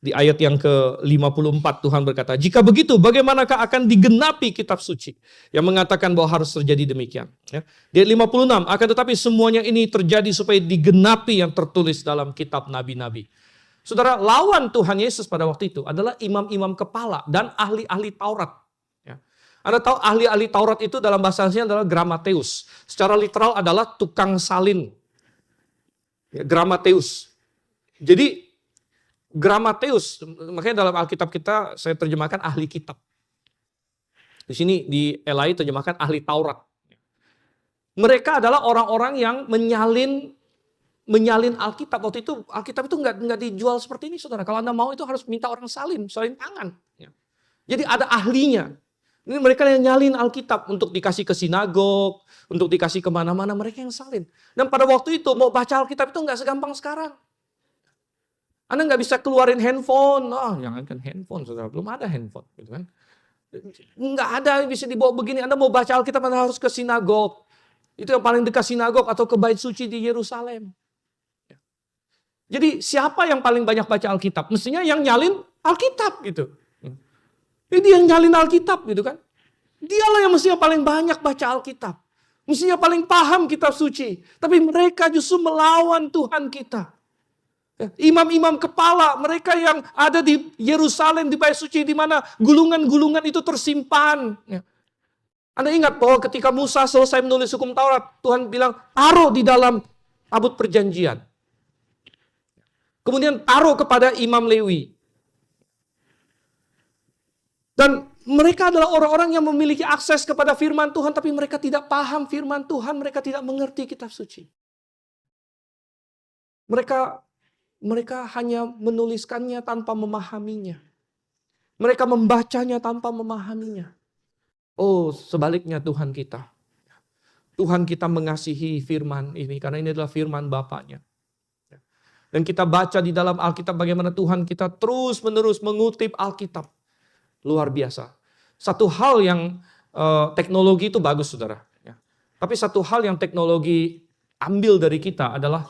Di ayat yang ke-54 Tuhan berkata, jika begitu bagaimanakah akan digenapi kitab suci yang mengatakan bahwa harus terjadi demikian. Ya. Di ayat 56, akan tetapi semuanya ini terjadi supaya digenapi yang tertulis dalam kitab nabi-nabi. Saudara, lawan Tuhan Yesus pada waktu itu adalah imam-imam kepala dan ahli-ahli Taurat. Ya. Anda tahu ahli-ahli Taurat itu dalam bahasa aslinya adalah gramateus. Secara literal adalah tukang salin. Ya, gramateus. Jadi gramateus, makanya dalam Alkitab kita saya terjemahkan ahli kitab. Di sini di LAI terjemahkan ahli Taurat. Mereka adalah orang-orang yang menyalin Alkitab. Waktu itu Alkitab itu nggak dijual seperti ini, saudara. Kalau Anda mau itu harus minta orang salin tangan. Jadi ada ahlinya. Ini mereka yang nyalin Alkitab untuk dikasih ke sinagog, untuk dikasih kemana-mana, mereka yang salin. Dan pada waktu itu mau baca Alkitab itu nggak segampang sekarang. Anda nggak bisa keluarin handphone. Oh, jangankan handphone, saudara. Belum ada handphone. Gitu kan. Nggak ada yang bisa dibawa begini. Anda mau baca Alkitab, Anda harus ke sinagog. Itu yang paling dekat sinagog atau ke bait suci di Yerusalem. Jadi siapa yang paling banyak baca Alkitab? Mestinya yang nyalin Alkitab gitu. Jadi yang nyalin Alkitab gitu kan. Dialah yang mestinya paling banyak baca Alkitab. Mestinya paling paham kitab suci. Tapi mereka justru melawan Tuhan kita. Imam-imam kepala, mereka yang ada di Yerusalem, di bait suci, di mana gulungan-gulungan itu tersimpan. Anda ingat bahwa ketika Musa selesai menulis hukum Taurat, Tuhan bilang, taruh di dalam tabut perjanjian. Kemudian taruh kepada imam Lewi. Dan mereka adalah orang-orang yang memiliki akses kepada firman Tuhan, tapi mereka tidak paham firman Tuhan, mereka tidak mengerti kitab suci. Mereka hanya menuliskannya tanpa memahaminya. Mereka membacanya tanpa memahaminya. Oh, sebaliknya Tuhan kita. Tuhan kita mengasihi firman ini, karena ini adalah firman Bapaknya. Dan kita baca di dalam Alkitab bagaimana Tuhan kita terus-menerus mengutip Alkitab. Luar biasa. Satu hal yang teknologi itu bagus, saudara. Tapi satu hal yang teknologi ambil dari kita adalah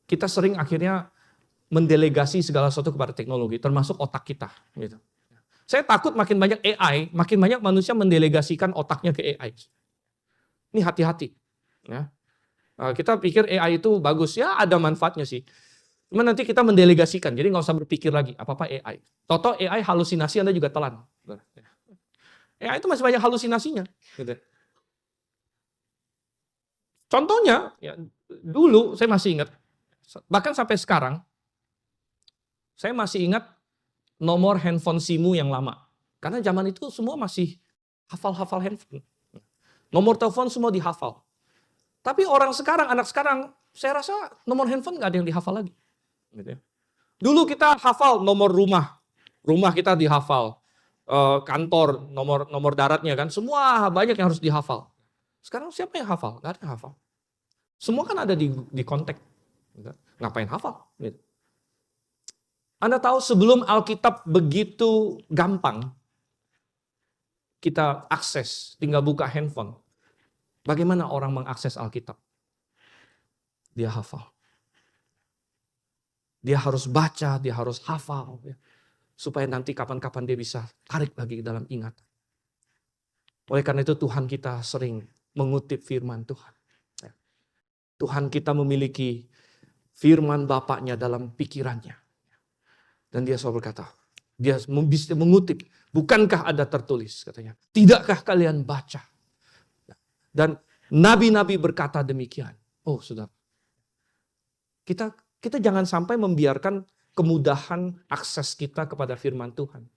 kita sering akhirnya mendelegasi segala sesuatu kepada teknologi, termasuk otak kita. Gitu. Saya takut makin banyak AI, makin banyak manusia mendelegasikan otaknya ke AI. Ini hati-hati. Ya. Kita pikir AI itu bagus, ya ada manfaatnya sih. Cuma nanti kita mendelegasikan, jadi nggak usah berpikir lagi apa-apa AI. Toto AI halusinasi Anda juga telan. AI itu masih banyak halusinasinya. Gitu. Contohnya, ya, dulu saya masih ingat, bahkan sampai sekarang, saya masih ingat nomor handphone SIM-mu yang lama. Karena zaman itu semua masih hafal-hafal handphone. Nomor telepon semua dihafal. Tapi orang sekarang, anak sekarang, saya rasa nomor handphone nggak ada yang dihafal lagi. Gitu ya. Dulu kita hafal nomor rumah kita dihafal, kantor, nomor daratnya kan, semua banyak yang harus dihafal. Sekarang siapa yang hafal? Nggak ada yang hafal. Semua kan ada di kontak. Gitu. Ngapain hafal? Gitu. Anda tahu sebelum Alkitab begitu gampang kita akses, tinggal buka handphone. Bagaimana orang mengakses Alkitab? Dia hafal. Dia harus baca, dia harus hafal. Ya. Supaya nanti kapan-kapan dia bisa tarik lagi ke dalam ingatan. Oleh karena itu Tuhan kita sering mengutip firman Tuhan. Ya. Tuhan kita memiliki firman Bapaknya dalam pikirannya. Dan dia selalu berkata, dia bisa mengutip, bukankah ada tertulis katanya. Tidakkah kalian baca? Dan nabi-nabi berkata demikian. Oh saudara, kita jangan sampai membiarkan kemudahan akses kita kepada firman Tuhan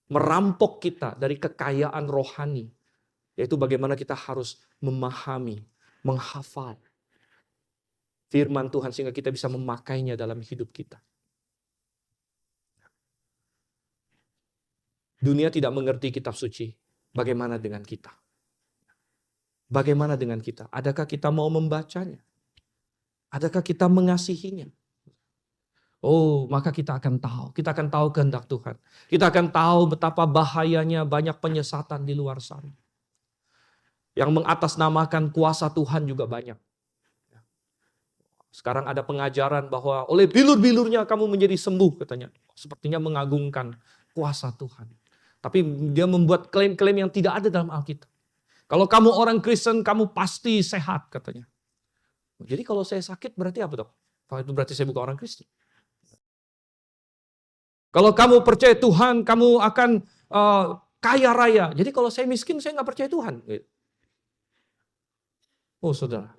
merampok kita dari kekayaan rohani, yaitu bagaimana kita harus memahami, menghafal firman Tuhan sehingga kita bisa memakainya dalam hidup kita. Dunia tidak mengerti kitab suci. Bagaimana dengan kita? Bagaimana dengan kita? Adakah kita mau membacanya? Adakah kita mengasihinya? Oh, maka kita akan tahu. Kita akan tahu kehendak Tuhan. Kita akan tahu betapa bahayanya banyak penyesatan di luar sana. Yang mengatasnamakan kuasa Tuhan juga banyak. Sekarang ada pengajaran bahwa oleh bilur-bilurnya kamu menjadi sembuh katanya. Sepertinya mengagungkan kuasa Tuhan. Tapi dia membuat klaim-klaim yang tidak ada dalam Alkitab. Kalau kamu orang Kristen, kamu pasti sehat katanya. Jadi kalau saya sakit berarti apa dong? Itu berarti saya bukan orang Kristen. Kalau kamu percaya Tuhan, kamu akan kaya raya. Jadi kalau saya miskin, saya nggak percaya Tuhan. Oh saudara.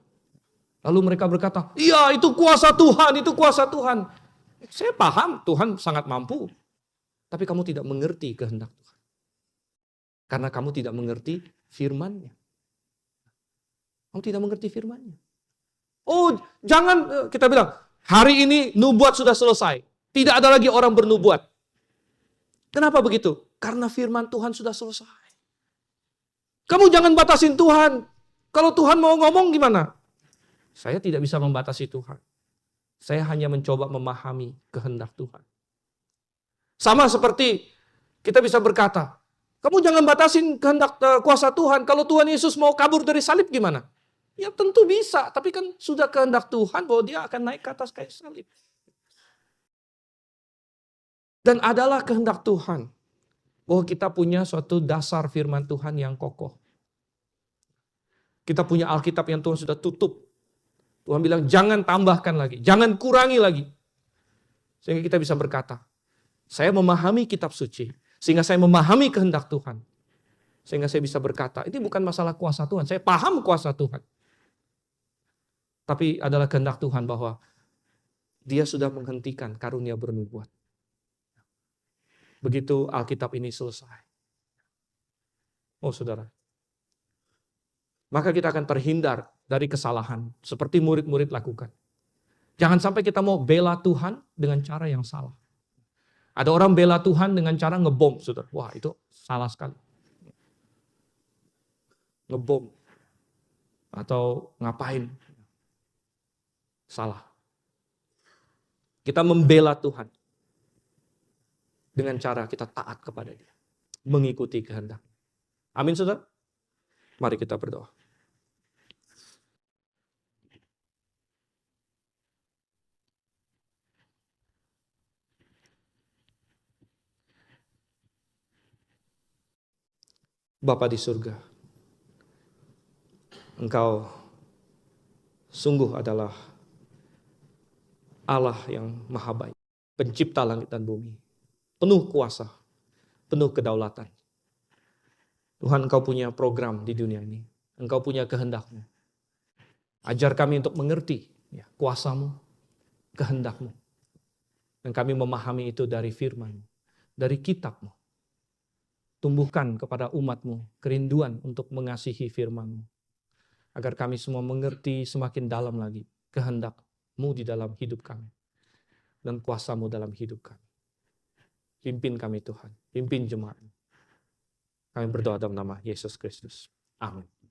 Lalu mereka berkata, iya itu kuasa Tuhan, itu kuasa Tuhan. Saya paham Tuhan sangat mampu. Tapi kamu tidak mengerti kehendak Tuhan. Karena kamu tidak mengerti firman-Nya. Kamu tidak mengerti firman-Nya. Oh, jangan kita bilang, hari ini nubuat sudah selesai. Tidak ada lagi orang bernubuat. Kenapa begitu? Karena firman Tuhan sudah selesai. Kamu jangan batasin Tuhan. Kalau Tuhan mau ngomong gimana? Saya tidak bisa membatasi Tuhan. Saya hanya mencoba memahami kehendak Tuhan. Sama seperti kita bisa berkata, kamu jangan batasin kehendak kuasa Tuhan. Kalau Tuhan Yesus mau kabur dari salib gimana? Ya tentu bisa, tapi kan sudah kehendak Tuhan bahwa dia akan naik ke atas kayu salib. Dan adalah kehendak Tuhan bahwa kita punya suatu dasar firman Tuhan yang kokoh. Kita punya Alkitab yang Tuhan sudah tutup. Tuhan bilang jangan tambahkan lagi, jangan kurangi lagi. Sehingga kita bisa berkata, saya memahami kitab suci, sehingga saya memahami kehendak Tuhan. Sehingga saya bisa berkata, ini bukan masalah kuasa Tuhan, saya paham kuasa Tuhan. Tapi adalah kehendak Tuhan bahwa dia sudah menghentikan karunia bernubuat. Begitu Alkitab ini selesai. Oh saudara. Maka kita akan terhindar dari kesalahan. Seperti murid-murid lakukan. Jangan sampai kita mau bela Tuhan dengan cara yang salah. Ada orang bela Tuhan dengan cara ngebom. Saudara. Wah itu salah sekali. Ngebom. Atau ngapain. Salah. Kita membela Tuhan. Dengan cara kita taat kepada Dia. Mengikuti kehendak. Amin saudara. Mari kita berdoa. Bapa di surga, Engkau sungguh adalah Allah yang maha baik, pencipta langit dan bumi, penuh kuasa, penuh kedaulatan. Tuhan, Engkau punya program di dunia ini, Engkau punya kehendak-Mu. Ajar kami untuk mengerti ya, kuasa-Mu, kehendak-Mu. Dan kami memahami itu dari firman-Mu, dari kitab-Mu. Tumbuhkan kepada umat-Mu kerinduan untuk mengasihi firman-Mu. Agar kami semua mengerti semakin dalam lagi kehendak-Mu di dalam hidup kami. Dan kuasa-Mu dalam hidup kami. Pimpin kami Tuhan, pimpin jemaat. Kami berdoa dalam nama Yesus Kristus. Amin.